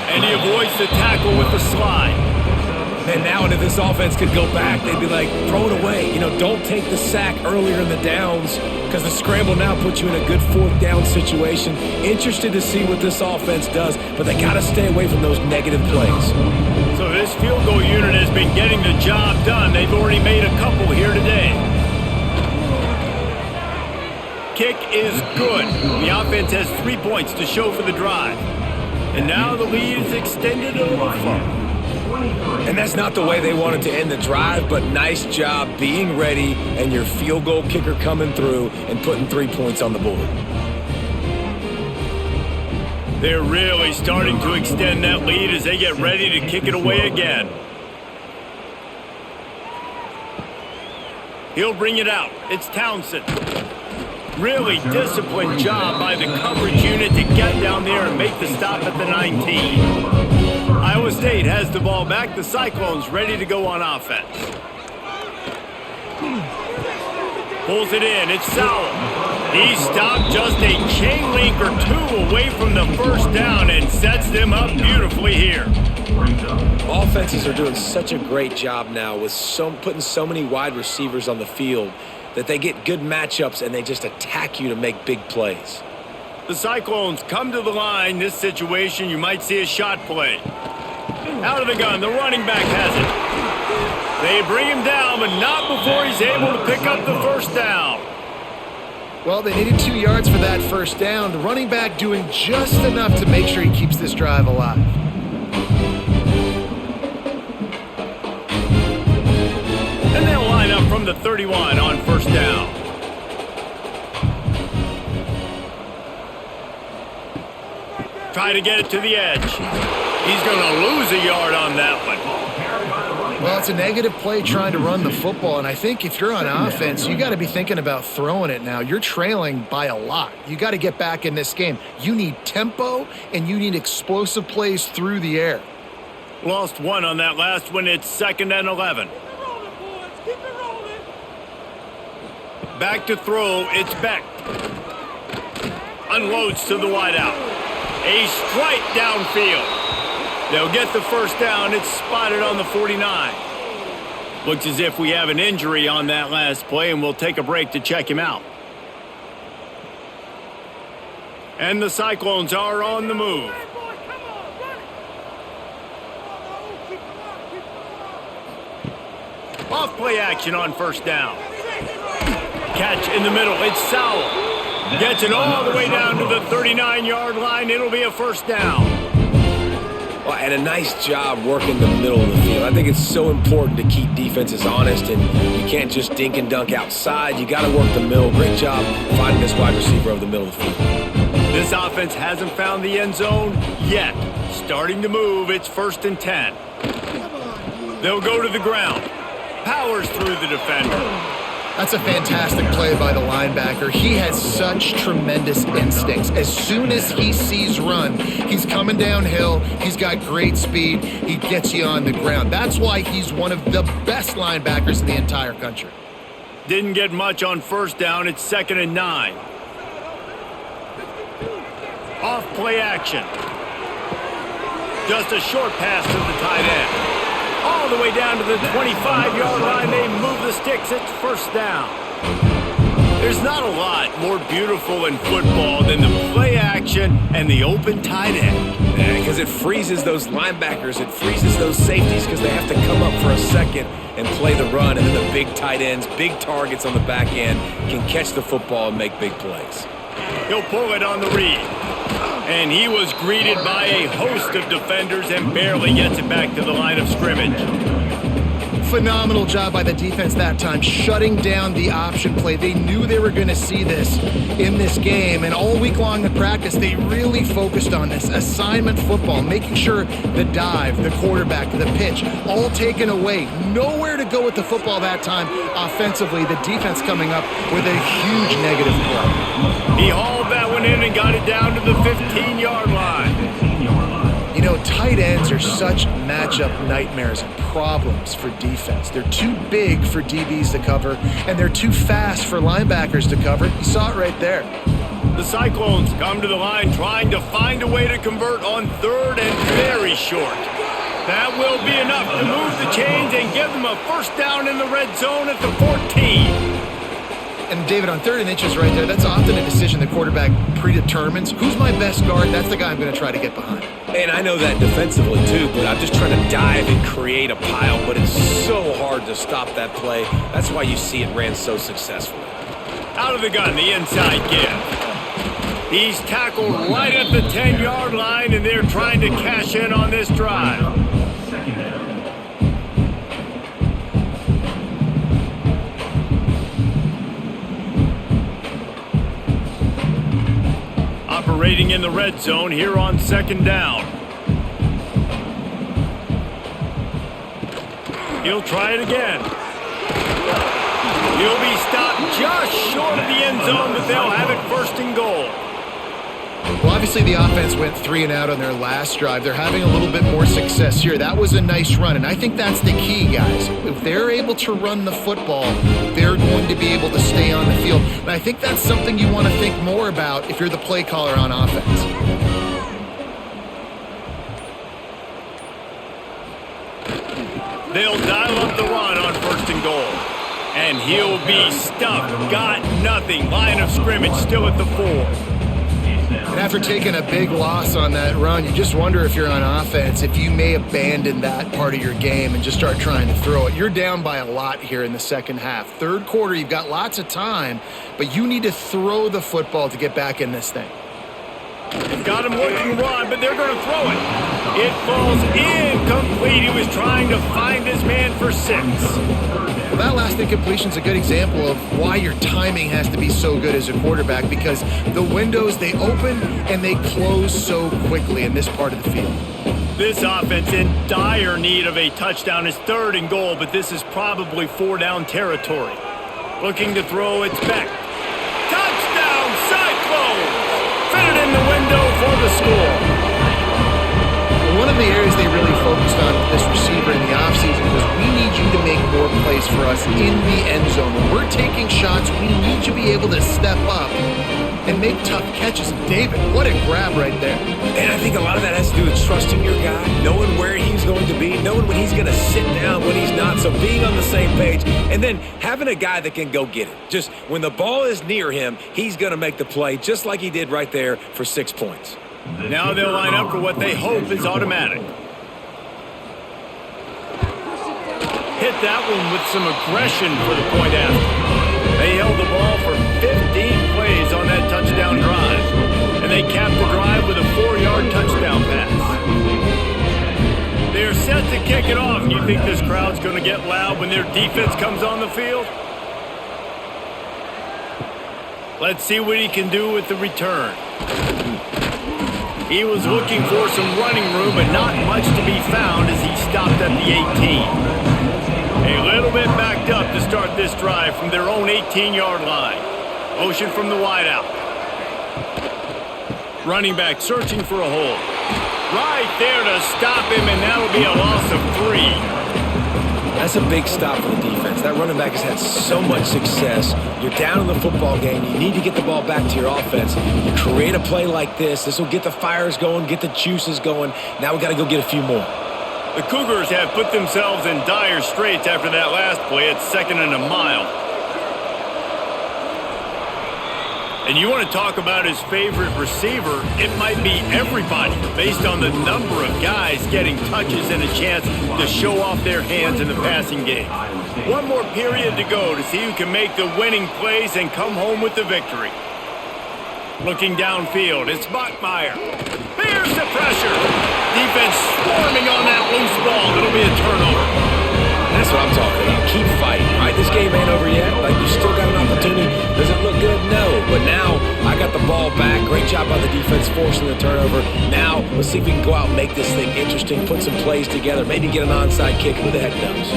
[SPEAKER 1] and he avoids the tackle with the slide.
[SPEAKER 3] And now if this offense could go back, they'd be like, throw it away. Don't take the sack earlier in the downs because the scramble now puts you in a good fourth down situation. Interested to see what this offense does, but they got to stay away from those negative plays.
[SPEAKER 1] So this field goal unit has been getting the job done. They've already made a couple here today. Kick is good. The offense has 3 points to show for the drive. And now the lead is extended a little further.
[SPEAKER 3] And that's not the way they wanted to end the drive, but nice job being ready and your field goal kicker coming through and putting 3 points on the board.
[SPEAKER 1] They're really starting to extend that lead as they get ready to kick it away again. He'll bring it out. It's Townsend. Really disciplined job by the coverage unit to get down there and make the stop at the 19. Iowa State has the ball back. The Cyclones ready to go on offense. Pulls it in. It's Sowell. He stopped just a chain link or two away from the first down and sets them up beautifully here.
[SPEAKER 3] Offenses are doing such a great job now with putting so many wide receivers on the field that they get good matchups and they just attack you to make big plays.
[SPEAKER 1] The Cyclones come to the line. This situation, you might see a shot play. Out of the gun, the running back has it. They bring him down, but not before he's able to pick up the first down.
[SPEAKER 2] Well, they needed 2 yards for that first down. The running back doing just enough to make sure he keeps this drive alive.
[SPEAKER 1] And they'll line up from the 31 on first down. Try to get it to the edge. He's going to lose a yard on that one.
[SPEAKER 2] Well, it's a negative play trying to run the football, and I think if you're on offense, you got to be thinking about throwing it now. You're trailing by a lot. You got to get back in this game. You need tempo, and you need explosive plays through the air.
[SPEAKER 1] Lost one on that last one. It's 2nd and 11. Back to throw. It's Beck. Unloads to the wideout. A strike downfield. They'll get the first down. It's spotted on the 49. Looks as if we have an injury on that last play, and we'll take a break to check him out. And the Cyclones are on the move. Off play action on first down. Catch in the middle. It's Sowell. Gets it all the way down to the 39-yard line. It'll be a first down.
[SPEAKER 3] Well, and a nice job working the middle of the field. I think it's so important to keep defenses honest, and you can't just dink and dunk outside. You got to work the middle. Great job finding this wide receiver over the middle of the field.
[SPEAKER 1] This offense hasn't found the end zone yet. Starting to move. It's 1st and 10. They'll go to the ground. Powers through the defender.
[SPEAKER 2] That's a fantastic play by the linebacker. He has such tremendous instincts. As soon as he sees run, he's coming downhill. He's got great speed. He gets you on the ground. That's why he's one of the best linebackers in the entire country.
[SPEAKER 1] Didn't get much on first down. It's 2nd and 9. Off play action. Just a short pass to the tight end. All the way down to the 25-yard line. They move the sticks. It's first down. There's not a lot more beautiful in football than the play action and the open tight end.
[SPEAKER 3] Yeah, because it freezes those linebackers. It freezes those safeties because they have to come up for a second and play the run. And then the big tight ends, big targets on the back end can catch the football and make big plays.
[SPEAKER 1] He'll pull it on the read. And he was greeted by a host of defenders and barely gets it back to the line of scrimmage.
[SPEAKER 2] Phenomenal job by the defense that time, shutting down the option play. They knew they were going to see this in this game, and all week long in practice, they really focused on this assignment football, making sure the dive, the quarterback, the pitch, all taken away. Nowhere to go with the football that time offensively. The defense coming up with a huge negative play.
[SPEAKER 1] He hauled that one in and got it down to the 15-yard line.
[SPEAKER 2] You know, tight ends are such matchup nightmares and problems for defense. They're too big for DBs to cover, and they're too fast for linebackers to cover. You saw it right there.
[SPEAKER 1] The Cyclones come to the line trying to find a way to convert on 3rd and very short. That will be enough to move the chains and give them a first down in the red zone at the 14.
[SPEAKER 2] And David, on 3rd and inches right there, that's often a decision the quarterback predetermines. Who's my best guard? That's the guy I'm going to try to get behind.
[SPEAKER 3] And I know that defensively too, but I'm just trying to dive and create a pile, but it's so hard to stop that play. That's why you see it ran so successfully.
[SPEAKER 1] Out of the gun, the inside give. He's tackled right at the 10-yard line, and they're trying to cash in on this drive.
[SPEAKER 4] Second down.
[SPEAKER 1] Operating in the red zone here on 2nd down. He'll try it again. He'll be stopped just short of the end zone, but they'll have it 1st and goal.
[SPEAKER 2] Well, obviously the offense went 3 and out on their last drive. They're having a little bit more success here. That was a nice run, and I think that's the key, guys. If they're able to run the football, they're going to be able to stay on the field. And I think that's something you want to think more about if you're the play caller on offense.
[SPEAKER 1] They'll dial up the run on 1st and goal. And he'll be stuffed. Got nothing. Line of scrimmage still at the 4.
[SPEAKER 2] And after taking a big loss on that run, you just wonder if you're on offense, if you may abandon that part of your game and just start trying to throw it. You're down by a lot here in the second half. 3rd quarter, you've got lots of time, but you need to throw the football to get back in this thing.
[SPEAKER 1] They've got him looking run, but they're going to throw it. It falls incomplete. He was trying to find his man for 6.
[SPEAKER 2] Well, that last incompletion is a good example of why your timing has to be so good as a quarterback, because the windows, they open and they close so quickly in this part of the field.
[SPEAKER 1] This offense in dire need of a touchdown is 3rd and goal, but this is probably 4-down territory. Looking to throw, it's back. Touchdown, Cyclones! Fit it in the window for the score.
[SPEAKER 2] One of the areas they really focused on with this receiver in the offseason was, we need you to make more plays for us in the end zone. When we're taking shots, we need you to be able to step up and make tough catches. David, what a grab right there.
[SPEAKER 3] And I think a lot of that has to do with trusting your guy, knowing where he's going to be, knowing when he's going to sit down, when he's not, so being on the same page, and then having a guy that can go get it. Just when the ball is near him, he's going to make the play, just like he did right there for 6 points.
[SPEAKER 1] Now they'll line up for what they hope is automatic. Hit that one with some aggression for the point after. They held the ball for 15 plays on that touchdown drive, and they capped the drive with a 4-yard touchdown pass. They're set to kick it off, and you think this crowd's going to get loud when their defense comes on the field? Let's see what he can do with the return. He was looking for some running room, but not much to be found as he stopped at the 18. A little bit backed up to start this drive from their own 18-yard line. Motion from the wideout. Running back searching for a hole. Right there to stop him, and that'll be a loss of 3.
[SPEAKER 3] That's a big stop for the defense. That running back has had so much success. You're down in the football game. You need to get the ball back to your offense. You create a play like this. This will get the fires going, get the juices going. Now we got to go get a few more.
[SPEAKER 1] The Cougars have put themselves in dire straits after that last play. It's 2nd and a mile. And you want to talk about his favorite receiver, it might be everybody based on the number of guys getting touches and a chance to show off their hands in the passing game. One more period to go to see who can make the winning plays and come home with the victory. Looking downfield, it's Bachmeier. Bears the pressure. Defense swarming on that loose ball. It'll be a turnover.
[SPEAKER 3] That's what I'm talking about. Keep fighting, right? This game ain't over yet. Like, you still got an opportunity. Does it look good? No. But now, I got the ball back. Great job by the defense forcing the turnover. Now, let's see if we can go out and make this thing interesting, put some plays together, maybe get an onside kick. Who the heck knows?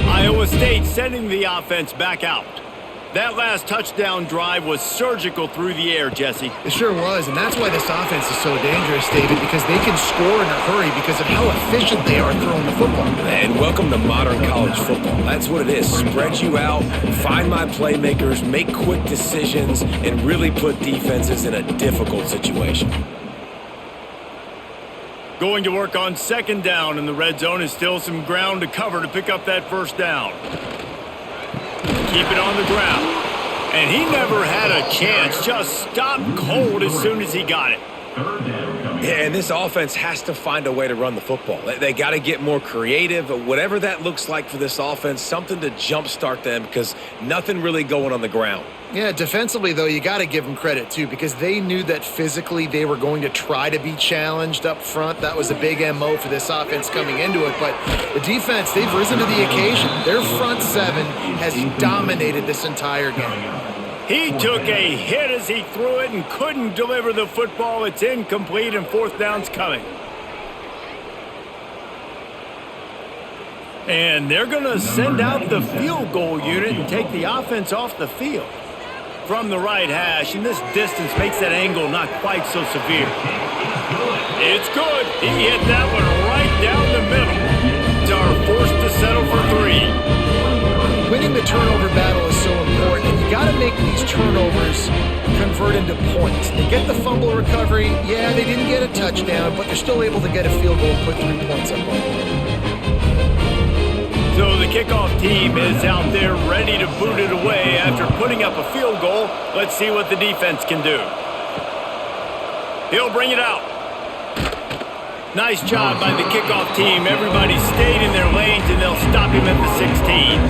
[SPEAKER 1] Iowa State sending the offense back out. That last touchdown drive was surgical through the air, Jesse.
[SPEAKER 2] It sure was, and that's why this offense is so dangerous, David, because they can score in a hurry because of how efficient they are throwing the football.
[SPEAKER 3] And welcome to modern college football. That's what it is. Spread you out, find my playmakers, make quick decisions, and really put defenses in a difficult situation.
[SPEAKER 1] Going to work on second down in the red zone, is still some ground to cover to pick up that first down. Keep it on the ground. And he never had a chance, just stopped cold as soon as he got it.
[SPEAKER 4] Third down coming.
[SPEAKER 3] Yeah, and this offense has to find a way to run the football. They got to get more creative, whatever that looks like for this offense, something to jumpstart them because nothing really going on the ground.
[SPEAKER 2] Yeah, defensively, though, you got to give them credit, too, because they knew that physically they were going to try to be challenged up front. That was a big MO for this offense coming into it. But the defense, they've risen to the occasion. Their front seven has dominated this entire game.
[SPEAKER 1] He took a hit as he threw it and couldn't deliver the football. It's incomplete and fourth down's coming. And they're going to send out the field goal unit and take the offense off the field. From the right hash, and this distance makes that angle not quite so severe. It's good. He hit that one right down the middle. Are forced to settle for 3.
[SPEAKER 2] Winning the turnover battle is so important, and you got to make these turnovers convert into points. They get the fumble recovery. Yeah, they didn't get a touchdown, but they're still able to get a field goal and put 3 points up on it.
[SPEAKER 1] So the kickoff team is out there ready to boot it away after putting up a field goal. Let's see what the defense can do. He'll bring it out. Nice job by the kickoff team. Everybody stayed in their lanes, and they'll stop him at the 16.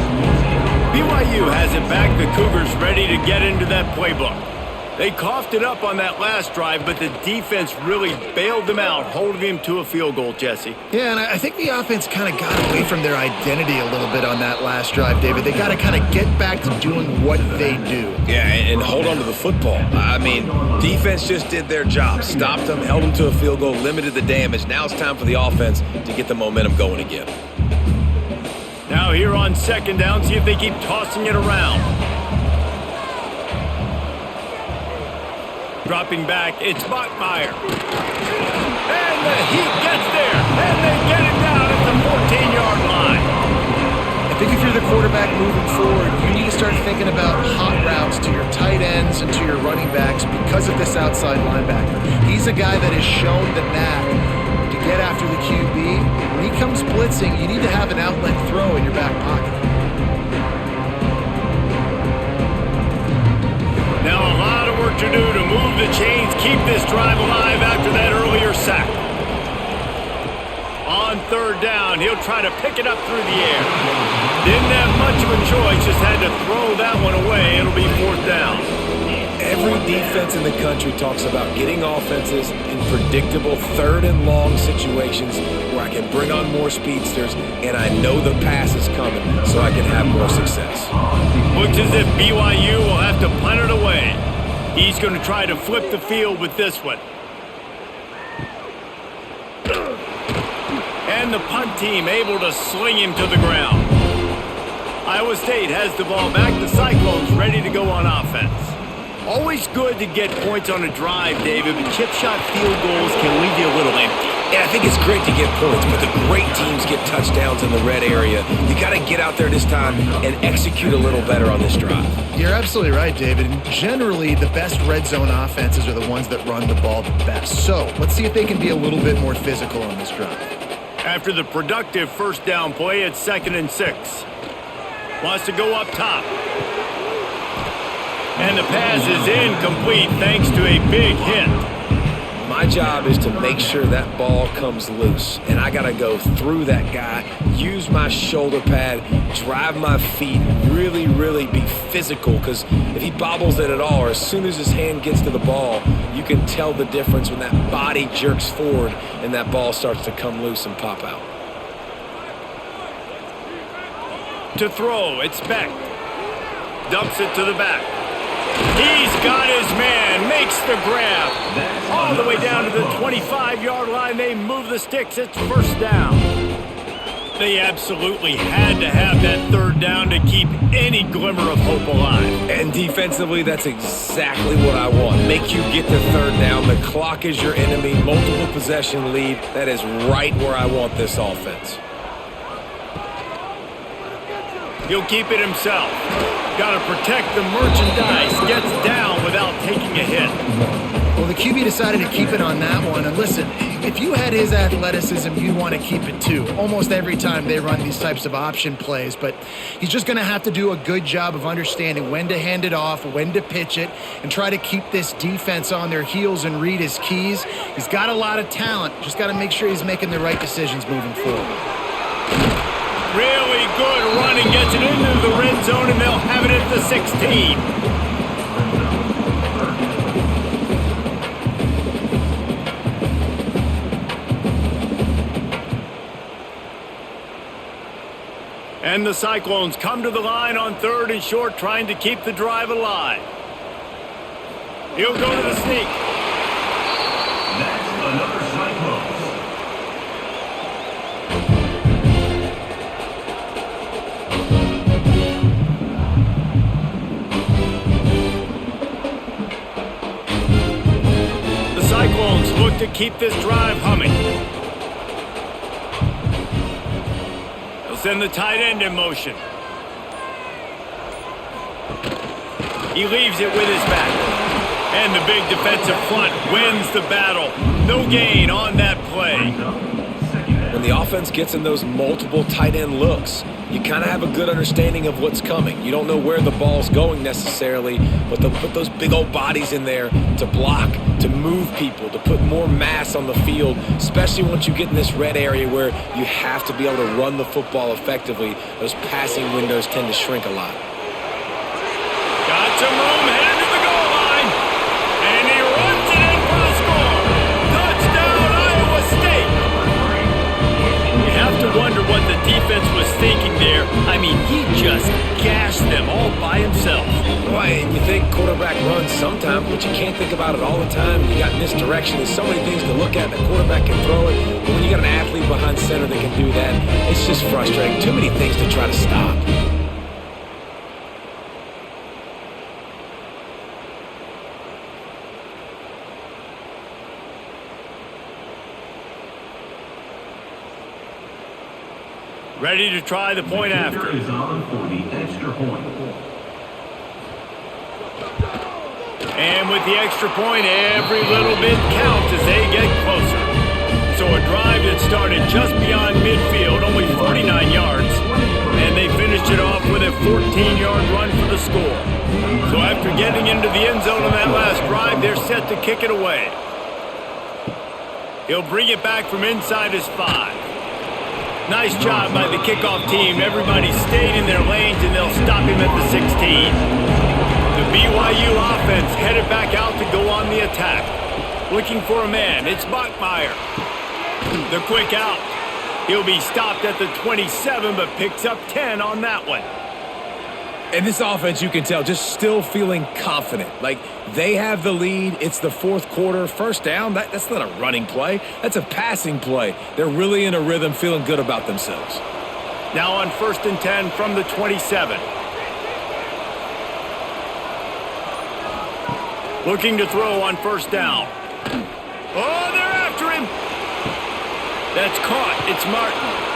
[SPEAKER 1] BYU has it back. The Cougars ready to get into that playbook. They coughed it up on that last drive, but the defense really bailed them out, holding him to a field goal, Jesse.
[SPEAKER 2] Yeah, and I think the offense kind of got away from their identity a little bit on that last drive, David. They got to kind of get back to doing what they do.
[SPEAKER 3] Yeah, and hold on to the football. I mean, defense just did their job. Stopped them, held them to a field goal, limited the damage. Now it's time for the offense to get the momentum going again.
[SPEAKER 1] Now here on second down, see if they keep tossing it around. Dropping back, it's Bachmeier. And the Heat gets there, and they get it down at the 14-yard line.
[SPEAKER 2] I think if you're the quarterback moving forward, you need to start thinking about hot routes to your tight ends and to your running backs because of this outside linebacker. He's a guy that has shown the knack to get after the QB. When he comes blitzing, you need to have an outlet throw in your back pocket.
[SPEAKER 1] Now a lot of work to do to move the chains, keep this drive alive after that earlier sack. On third down, he'll try to pick it up through the air. Didn't have much of a choice, just had to throw that one away. It'll be fourth down.
[SPEAKER 3] Every defense in the country talks about getting offenses in predictable third and long situations where I can bring on more speedsters and I know the pass is coming so I can have more success.
[SPEAKER 1] Looks as if BYU will have to punt it away. He's going to try to flip the field with this one. And the punt team able to sling him to the ground. Iowa State has the ball back. The Cyclones ready to go on offense. Always good to get points on a drive, David, but chip shot field goals can leave you a little empty.
[SPEAKER 3] Yeah, I think it's great to get points, but the great teams get touchdowns in the red area. You got to get out there this time and execute a little better on this drive.
[SPEAKER 2] You're absolutely right, David. And generally, the best red zone offenses are the ones that run the ball the best. So let's see if they can be a little bit more physical on this drive.
[SPEAKER 1] After the productive first down play, it's 2nd and 6. Wants to go up top. And the pass is incomplete thanks to a big hit.
[SPEAKER 3] My job is to make sure that ball comes loose, and I got to go through that guy, use my shoulder pad, drive my feet, really, really be physical, because if he bobbles it at all, or as soon as his hand gets to the ball, you can tell the difference when that body jerks forward and that ball starts to come loose and pop out.
[SPEAKER 1] To throw, it's Beck. Dumps it to the back. He's got his man, makes the grab. All the way down to the 25-yard line. They move the sticks. It's first down. They absolutely had to have that third down to keep any glimmer of hope alive.
[SPEAKER 3] And defensively, that's exactly what I want. Make you get the third down. The clock is your enemy. Multiple possession lead. That is right where I want this offense.
[SPEAKER 1] He'll keep it himself. Got to protect the merchandise. Gets down without taking a hit.
[SPEAKER 2] Well, the QB decided to keep it on that one. And listen, if you had his athleticism, you'd want to keep it too. Almost every time they run these types of option plays. But he's just going to have to do a good job of understanding when to hand it off, when to pitch it, and try to keep this defense on their heels and read his keys. He's got a lot of talent. Just got to make sure he's making the right decisions moving forward.
[SPEAKER 1] Really good running, gets it into the red zone, and they'll have it at the 16. And the Cyclones come to the line on 3rd and short, trying to keep the drive alive. He'll go to the sneak.
[SPEAKER 4] That's another Cyclones.
[SPEAKER 1] The Cyclones look to keep this drive humming. Send the tight end in motion. He leaves it with his back. And the big defensive front wins the battle. No gain on that play.
[SPEAKER 3] When the offense gets in those multiple tight end looks, you kind of have a good understanding of what's coming. You don't know where the ball's going necessarily, but they'll put those big old bodies in there to block, to move people, to put more mass on the field, especially once you get in this red area where you have to be able to run the football effectively. Those passing windows tend to shrink a lot.
[SPEAKER 1] Got some room, headed to the goal line. And he runs it in for the score. Touchdown, Iowa State. You have to wonder what the defense was thinking there. I mean, he just gashed them all by himself.
[SPEAKER 3] Right, and you think quarterback runs sometimes, but you can't think about it all the time. You got misdirection. There's so many things to look at. The quarterback can throw it. But when you got an athlete behind center that can do that, it's just frustrating. Too many things to try to stop.
[SPEAKER 1] Ready to try the point after.
[SPEAKER 4] Is on for the extra point.
[SPEAKER 1] And with the extra point, every little bit counts as they get closer. So a drive that started just beyond midfield, only 49 yards, and they finished it off with a 14-yard run for the score. So after getting into the end zone on that last drive, they're set to kick it away. He'll bring it back from inside his 5. Nice job by the kickoff team. Everybody stayed in their lanes, and they'll stop him at the 16. The BYU offense headed back out to go on the attack. Looking for a man. It's Bachmeier. The quick out. He'll be stopped at the 27, but picks up 10 on that one.
[SPEAKER 3] And this offense, you can tell, just still feeling confident. Like, they have the lead. It's the 4th quarter. First down, that's not a running play. That's a passing play. They're really in a rhythm, feeling good about themselves.
[SPEAKER 1] Now on 1st and 10 from the 27. Looking to throw on 1st down. Oh, they're after him. That's caught. It's Martin.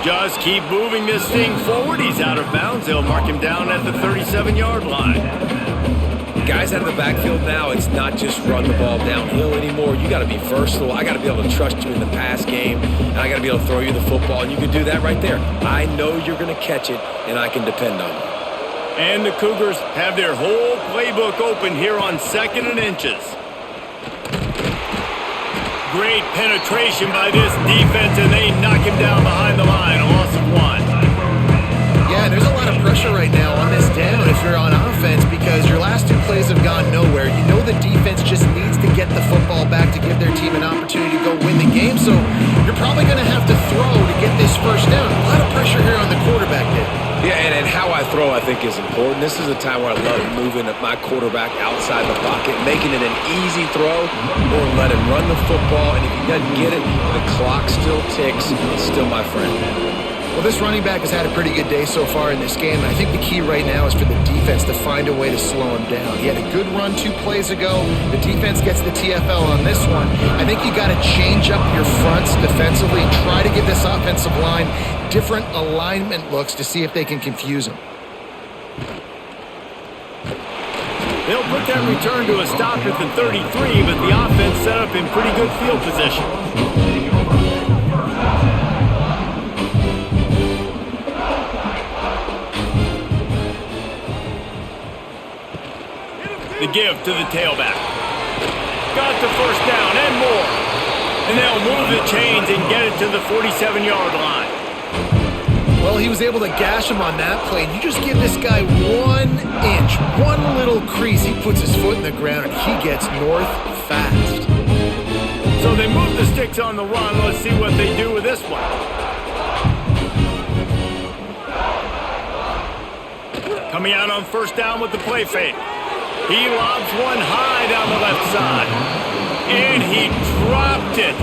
[SPEAKER 1] Just keep moving this thing forward. He's out of bounds. They'll mark him down at the 37-yard line.
[SPEAKER 3] Guys out of the backfield now, it's not just run the ball downhill anymore. You got to be versatile. I got to be able to trust you in the pass game, and I got to be able to throw you the football, and you can do that right there. I know you're going to catch it, and I can depend on you.
[SPEAKER 1] And the Cougars have their whole playbook open here on 2nd and inches. Great penetration by this defense, and they knock him down behind the line. A loss of 1.
[SPEAKER 2] Yeah, there's a lot of pressure right now on this down if you're on offense because your last 2 plays have gone nowhere. You know the defense just needs to get the football back to give their team an opportunity to go win the game, so you're probably going to have to throw to get this 1st down. A lot of pressure here on the quarterback there.
[SPEAKER 3] Yeah, and how I throw, I think, is important. This is a time where I love moving my quarterback outside the pocket, making it an easy throw, or let him run the football, and if he doesn't get it, the clock still ticks. It's still my friend.
[SPEAKER 2] Well, this running back has had a pretty good day so far in this game, and I think the key right now is for the defense to find a way to slow him down. He had a good run 2 plays ago. The defense gets the TFL on this one. I think you got to change up your fronts defensively and try to give this offensive line different alignment looks to see if they can confuse him.
[SPEAKER 1] They'll put that return to a stop at the 33, but the offense set up in pretty good field position. The give to the tailback. Got the first down and more. And they'll move the chains and get it to the 47-yard line.
[SPEAKER 2] Well, he was able to gash him on that play. And you just give this guy 1 inch, one little crease. He puts his foot in the ground, and he gets north fast.
[SPEAKER 1] So they move the sticks on the run. Let's see what they do with this one. Coming out on first down with the play fake. He lobs one high down the left side. And he dropped it.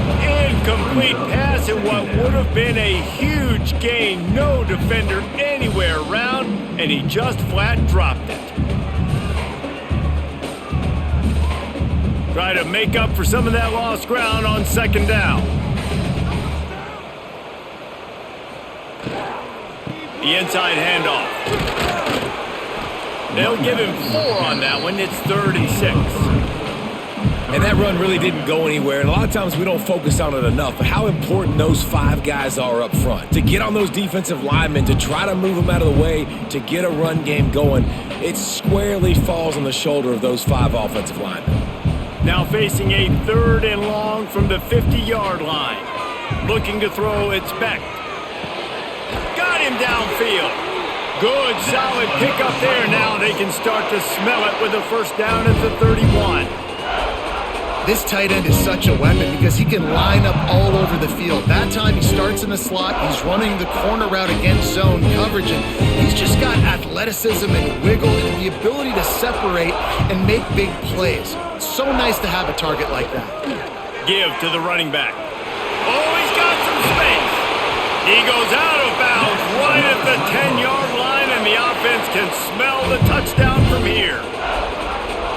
[SPEAKER 1] Incomplete pass in what would have been a huge gain. No defender anywhere around, and he just flat dropped it. Try to make up for some of that lost ground on second down. The inside handoff. They'll give him 4 on that one. It's 3rd and 6.
[SPEAKER 3] And that run really didn't go anywhere, and a lot of times we don't focus on it enough, but how important those 5 guys are up front. To get on those defensive linemen, to try to move them out of the way, to get a run game going, it squarely falls on the shoulder of those 5 offensive linemen.
[SPEAKER 1] Now facing a 3rd and long from the 50-yard line. Looking to throw, it's Beck. Got him downfield. Good, solid pickup there. Now they can start to smell it with a first down at the 31.
[SPEAKER 2] This tight end is such a weapon because he can line up all over the field. That time he starts in the slot, he's running the corner route against zone coverage, and he's just got athleticism and wiggle and the ability to separate and make big plays. It's so nice to have a target like that.
[SPEAKER 1] Give to the running back. Oh, he's got some space. He goes out of bounds right at the 10-yard line, and the offense can smell the touchdown from here.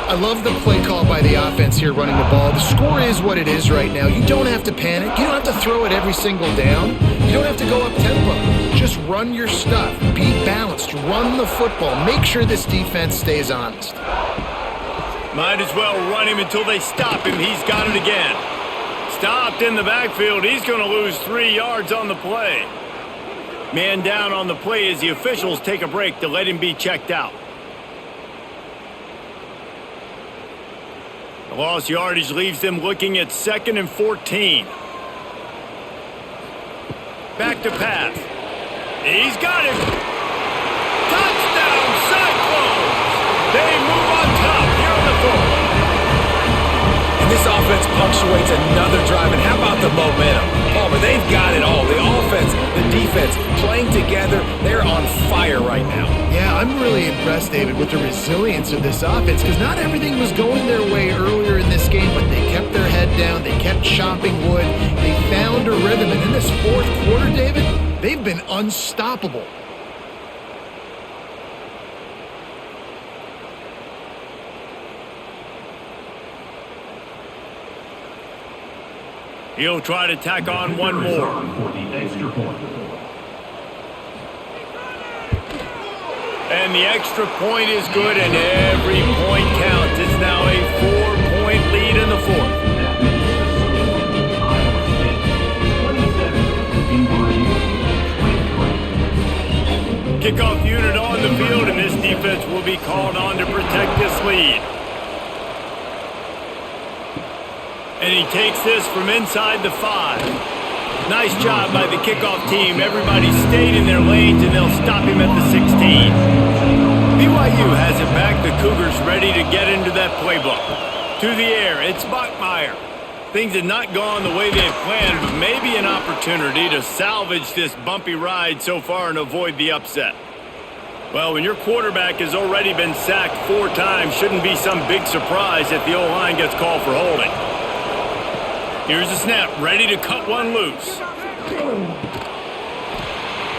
[SPEAKER 2] I love the play call by the offense here running the ball. The score is what it is right now. You don't have to panic. You don't have to throw it every single down. You don't have to go up tempo. Just run your stuff. Be balanced. Run the football. Make sure this defense stays honest.
[SPEAKER 1] Might as well run him until they stop him. He's got it again. Stopped in the backfield. He's going to lose 3 yards on the play. Man down on the play as the officials take a break to let him be checked out. The lost yardage leaves them looking at 2nd and 14. Back to pass. He's got him. Touchdown, Cyclones! They move on top here on the 4th.
[SPEAKER 3] And this offense punctuates another drive. And how about the momentum? Palmer, they've got it all. The offense, the defense, playing together. They're on fire right now.
[SPEAKER 2] Yeah, I'm really impressed, David, with the resilience of this offense because not everything was going their way earlier in this game, but they kept their head down. They kept chopping wood. They found a rhythm. And in this 4th quarter, David, they've been unstoppable.
[SPEAKER 1] He'll try to tack on one more.
[SPEAKER 4] For the extra point.
[SPEAKER 1] And the extra point is good, and every point counts. It's now a 4-point lead in the 4th. Kickoff unit on the field, and this defense will be called on to protect this lead. And he takes this from inside the 5. Nice job by the kickoff team. Everybody stayed in their lanes, and they'll stop him at the 16. BYU has it back. The Cougars ready to get into that playbook. To the air, it's Bachmeier. Things had not gone the way they had planned, but maybe an opportunity to salvage this bumpy ride so far and avoid the upset. Well, when your quarterback has already been sacked 4 times, shouldn't be some big surprise if the O-line gets called for holding. Here's the snap, ready to cut one loose.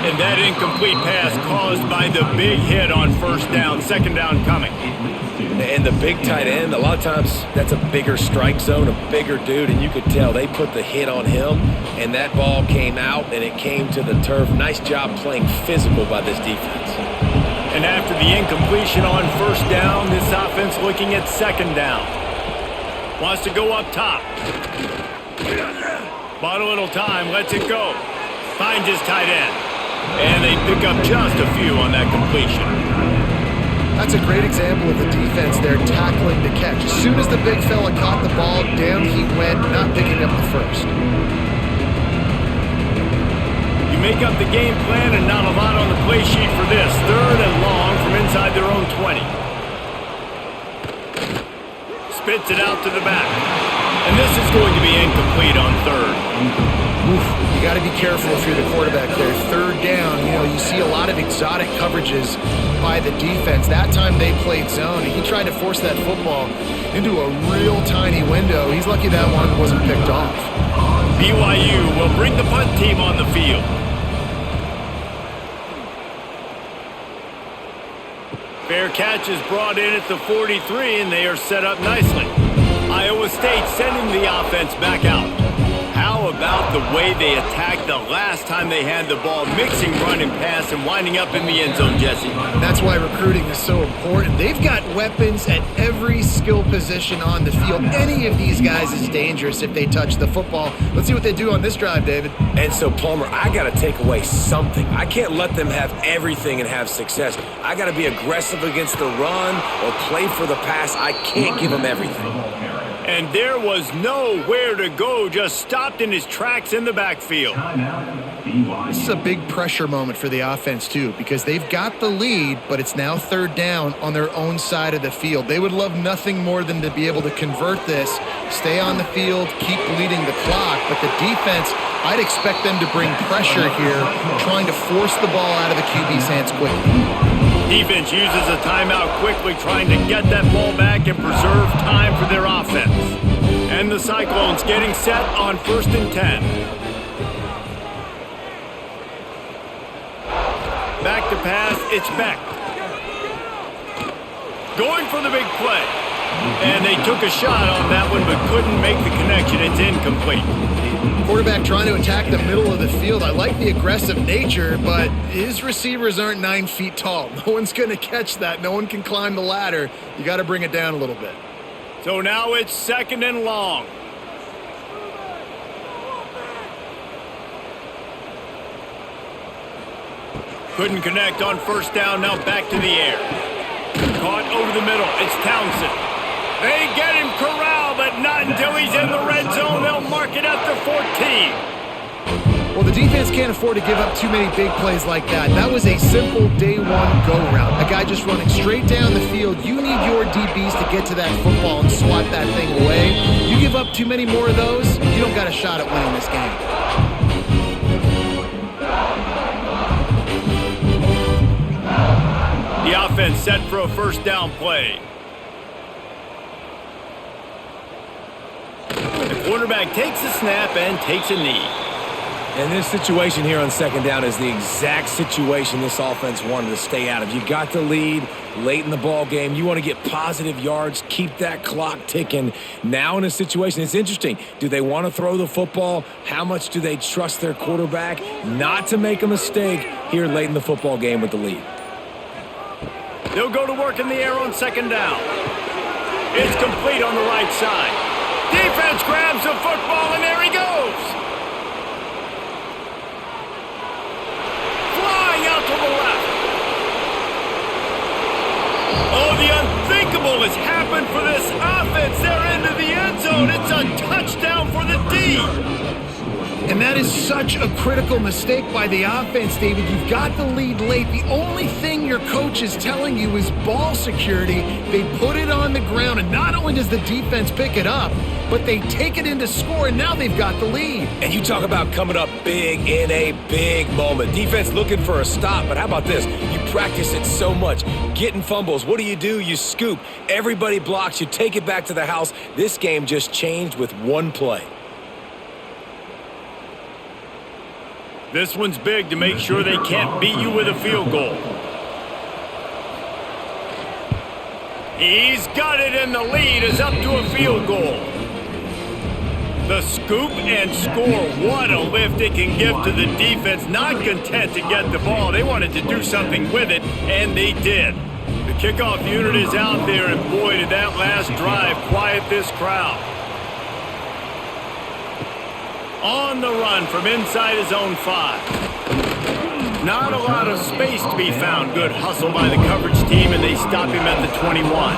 [SPEAKER 1] And that incomplete pass caused by the big hit on first down, 2nd down coming.
[SPEAKER 3] And the big tight end, a lot of times that's a bigger strike zone, a bigger dude, and you could tell they put the hit on him, and that ball came out, and it came to the turf. Nice job playing physical by this defense.
[SPEAKER 1] And after the incompletion on first down, this offense looking at second down. Wants to go up top. Bought a little time, lets it go. Finds his tight end. And they pick up just a few on that completion.
[SPEAKER 2] That's a great example of the defense there tackling to catch. As soon as the big fella caught the ball, down he went, not picking up the first.
[SPEAKER 1] You make up the game plan and not a lot on the play sheet for this. Third and long from inside their own 20. Spits it out to the back. And this is going to be incomplete on third.
[SPEAKER 2] Oof, you got to be careful if you're the quarterback there. Third down, you see a lot of exotic coverages by the defense. That time they played zone, and he tried to force that football into a real tiny window. He's lucky that one wasn't picked off.
[SPEAKER 1] BYU will bring the punt team on the field. Fair catch is brought in at the 43, and they are set up nicely. Iowa State sending the offense back out. How about the way they attacked the last time they had the ball, mixing run and pass and winding up in the end zone, Jesse?
[SPEAKER 2] That's why recruiting is so important. They've got weapons at every skill position on the field. Any of these guys is dangerous if they touch the football. Let's see what they do on this drive, David.
[SPEAKER 3] And so, Palmer, I got to take away something. I can't let them have everything and have success. I got to be aggressive against the run or play for the pass. I can't give them everything.
[SPEAKER 1] And there was nowhere to go, just stopped in his tracks in the backfield.
[SPEAKER 2] This is a big pressure moment for the offense, too, because they've got the lead, but it's now third down on their own side of the field. They would love nothing more than to be able to convert this, stay on the field, keep bleeding the clock, but the defense, I'd expect them to bring pressure here, trying to force the ball out of the QB's hands quickly.
[SPEAKER 1] Defense uses a timeout quickly, trying to get that ball back and preserve time for their offense. And the Cyclones getting set on 1st and 10. Back to pass, it's Beck. Going for the big play. And they took a shot on that one, but couldn't make the connection. It's incomplete.
[SPEAKER 2] Quarterback trying to attack the middle of the field. I like the aggressive nature, but his receivers aren't 9 feet tall. No one's going to catch that. No one can climb the ladder. You got to bring it down a little bit.
[SPEAKER 1] So now it's 2nd and long. Couldn't connect on first down. Now back to the air. Caught over the middle. It's Townsend. They get him corralled, but not until he's in the red zone. They'll mark it at the 14.
[SPEAKER 2] Well, the defense can't afford to give up too many big plays like that. That was a simple day one go route. A guy just running straight down the field. You need your DBs to get to that football and swat that thing away. You give up too many more of those, you don't got a shot at winning this game.
[SPEAKER 1] The offense set for a first down play. The quarterback takes a snap and takes a knee.
[SPEAKER 3] And this situation here on second down is the exact situation this offense wanted to stay out of. You got the lead late in the ball game. You want to get positive yards, keep that clock ticking. Now in a situation, it's interesting. Do they want to throw the football? How much do they trust their quarterback not to make a mistake here late in the football game with the lead?
[SPEAKER 1] They'll go to work in the air on second down. It's complete on the right side. Defense grabs the football, and there he goes. Flying out to the left. Oh, the unthinkable has happened for this offense. They're into the end zone. It's a touchdown for the D.
[SPEAKER 2] And that is such a critical mistake by the offense, David. You've got the lead late. The only thing your coach is telling you is ball security. They put it on the ground, and not only does the defense pick it up, but they take it into score, and now they've got the lead.
[SPEAKER 3] And you talk about coming up big in a big moment. Defense looking for a stop, but how about this? You practice it so much. Getting fumbles. What do? You scoop. Everybody blocks. You take it back to the house. This game just changed with one play.
[SPEAKER 1] This one's big to make sure they can't beat you with a field goal. He's got it, and the lead is up to a field goal. The scoop and score. What a lift it can give to the defense. Not content to get the ball. They wanted to do something with it, and they did. The kickoff unit is out there, and boy, did that last drive quiet this crowd. On the run from inside his own 5. Not a lot of space to be found. Good hustle by the coverage team, and they stop him at the 21.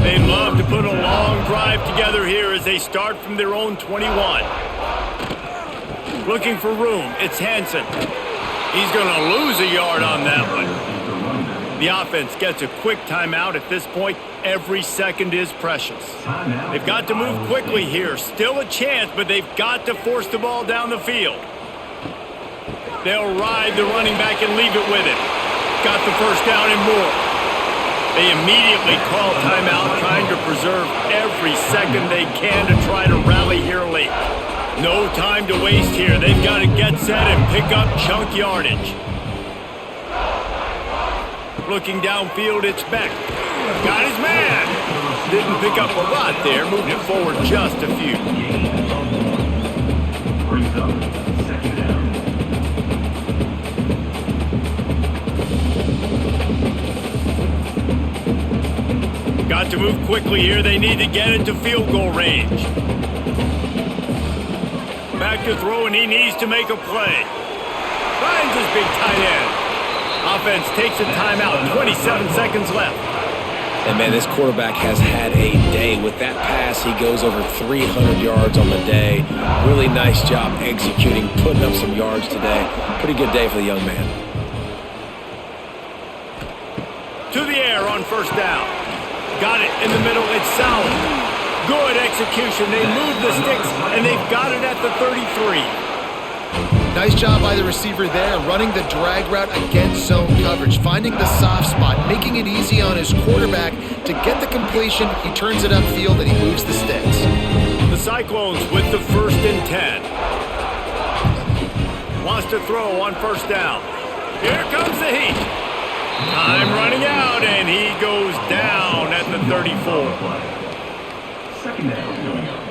[SPEAKER 1] They love to put a long drive together here as they start from their own 21. Looking for room. It's Hansen. He's going to lose a yard on that one. The offense gets a quick timeout at this point. Every second is precious. They've got to move quickly here. Still a chance, but they've got to force the ball down the field. They'll ride the running back and leave it with him. Got the first down and more. They immediately call timeout, trying to preserve every second they can to try to rally here late. No time to waste here. They've got to get set and pick up chunk yardage. Looking downfield, it's Beck. Got his man. Didn't pick up a lot there, moved it forward just a few.
[SPEAKER 4] Brings up second down.
[SPEAKER 1] Got to move quickly here. They need to get it to field goal range. Back to throw, and he needs to make a play. Finds his big tight end. Offense takes a timeout. 27 seconds left.
[SPEAKER 3] And, man, this quarterback has had a day. With that pass, he goes over 300 yards on the day. Really nice job executing, putting up some yards today. Pretty good day for the young man.
[SPEAKER 1] To the air on first down. Got it in the middle. It's Sauer. Good execution. They move the sticks, and they've got it at the 33.
[SPEAKER 2] Nice job by the receiver there, running the drag route against zone coverage, finding the soft spot, making it easy on his quarterback to get the completion. He turns it upfield, and he moves the sticks.
[SPEAKER 1] The Cyclones with the 1st and 10. Wants to throw on first down. Here comes the heat. Time running out, and he goes down at the 34.
[SPEAKER 4] Second down.